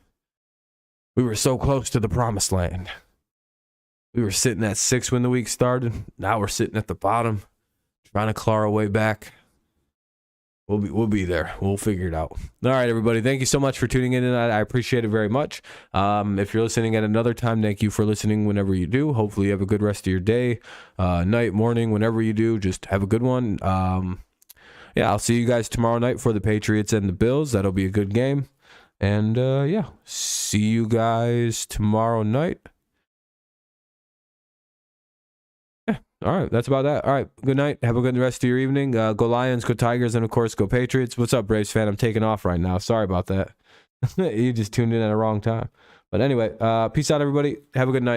We were so close to the promised land. We were sitting at 6 when the week started. Now we're sitting at the bottom, trying to claw our way back. We'll be there. We'll figure it out. All right, everybody. Thank you so much for tuning in tonight. I appreciate it very much. If you're listening at another time, thank you for listening whenever you do. Hopefully you have a good rest of your day, night, morning, whenever you do. Just have a good one. Yeah, I'll see you guys tomorrow night for the Patriots and the Bills. That'll be a good game. And yeah, see you guys tomorrow night. All right, that's about that. All right, good night. Have a good rest of your evening. Go Lions, go Tigers, and of course, go Patriots. What's up, Braves fan? I'm taking off right now. Sorry about that. You just tuned in at the wrong time. But anyway, peace out, everybody. Have a good night.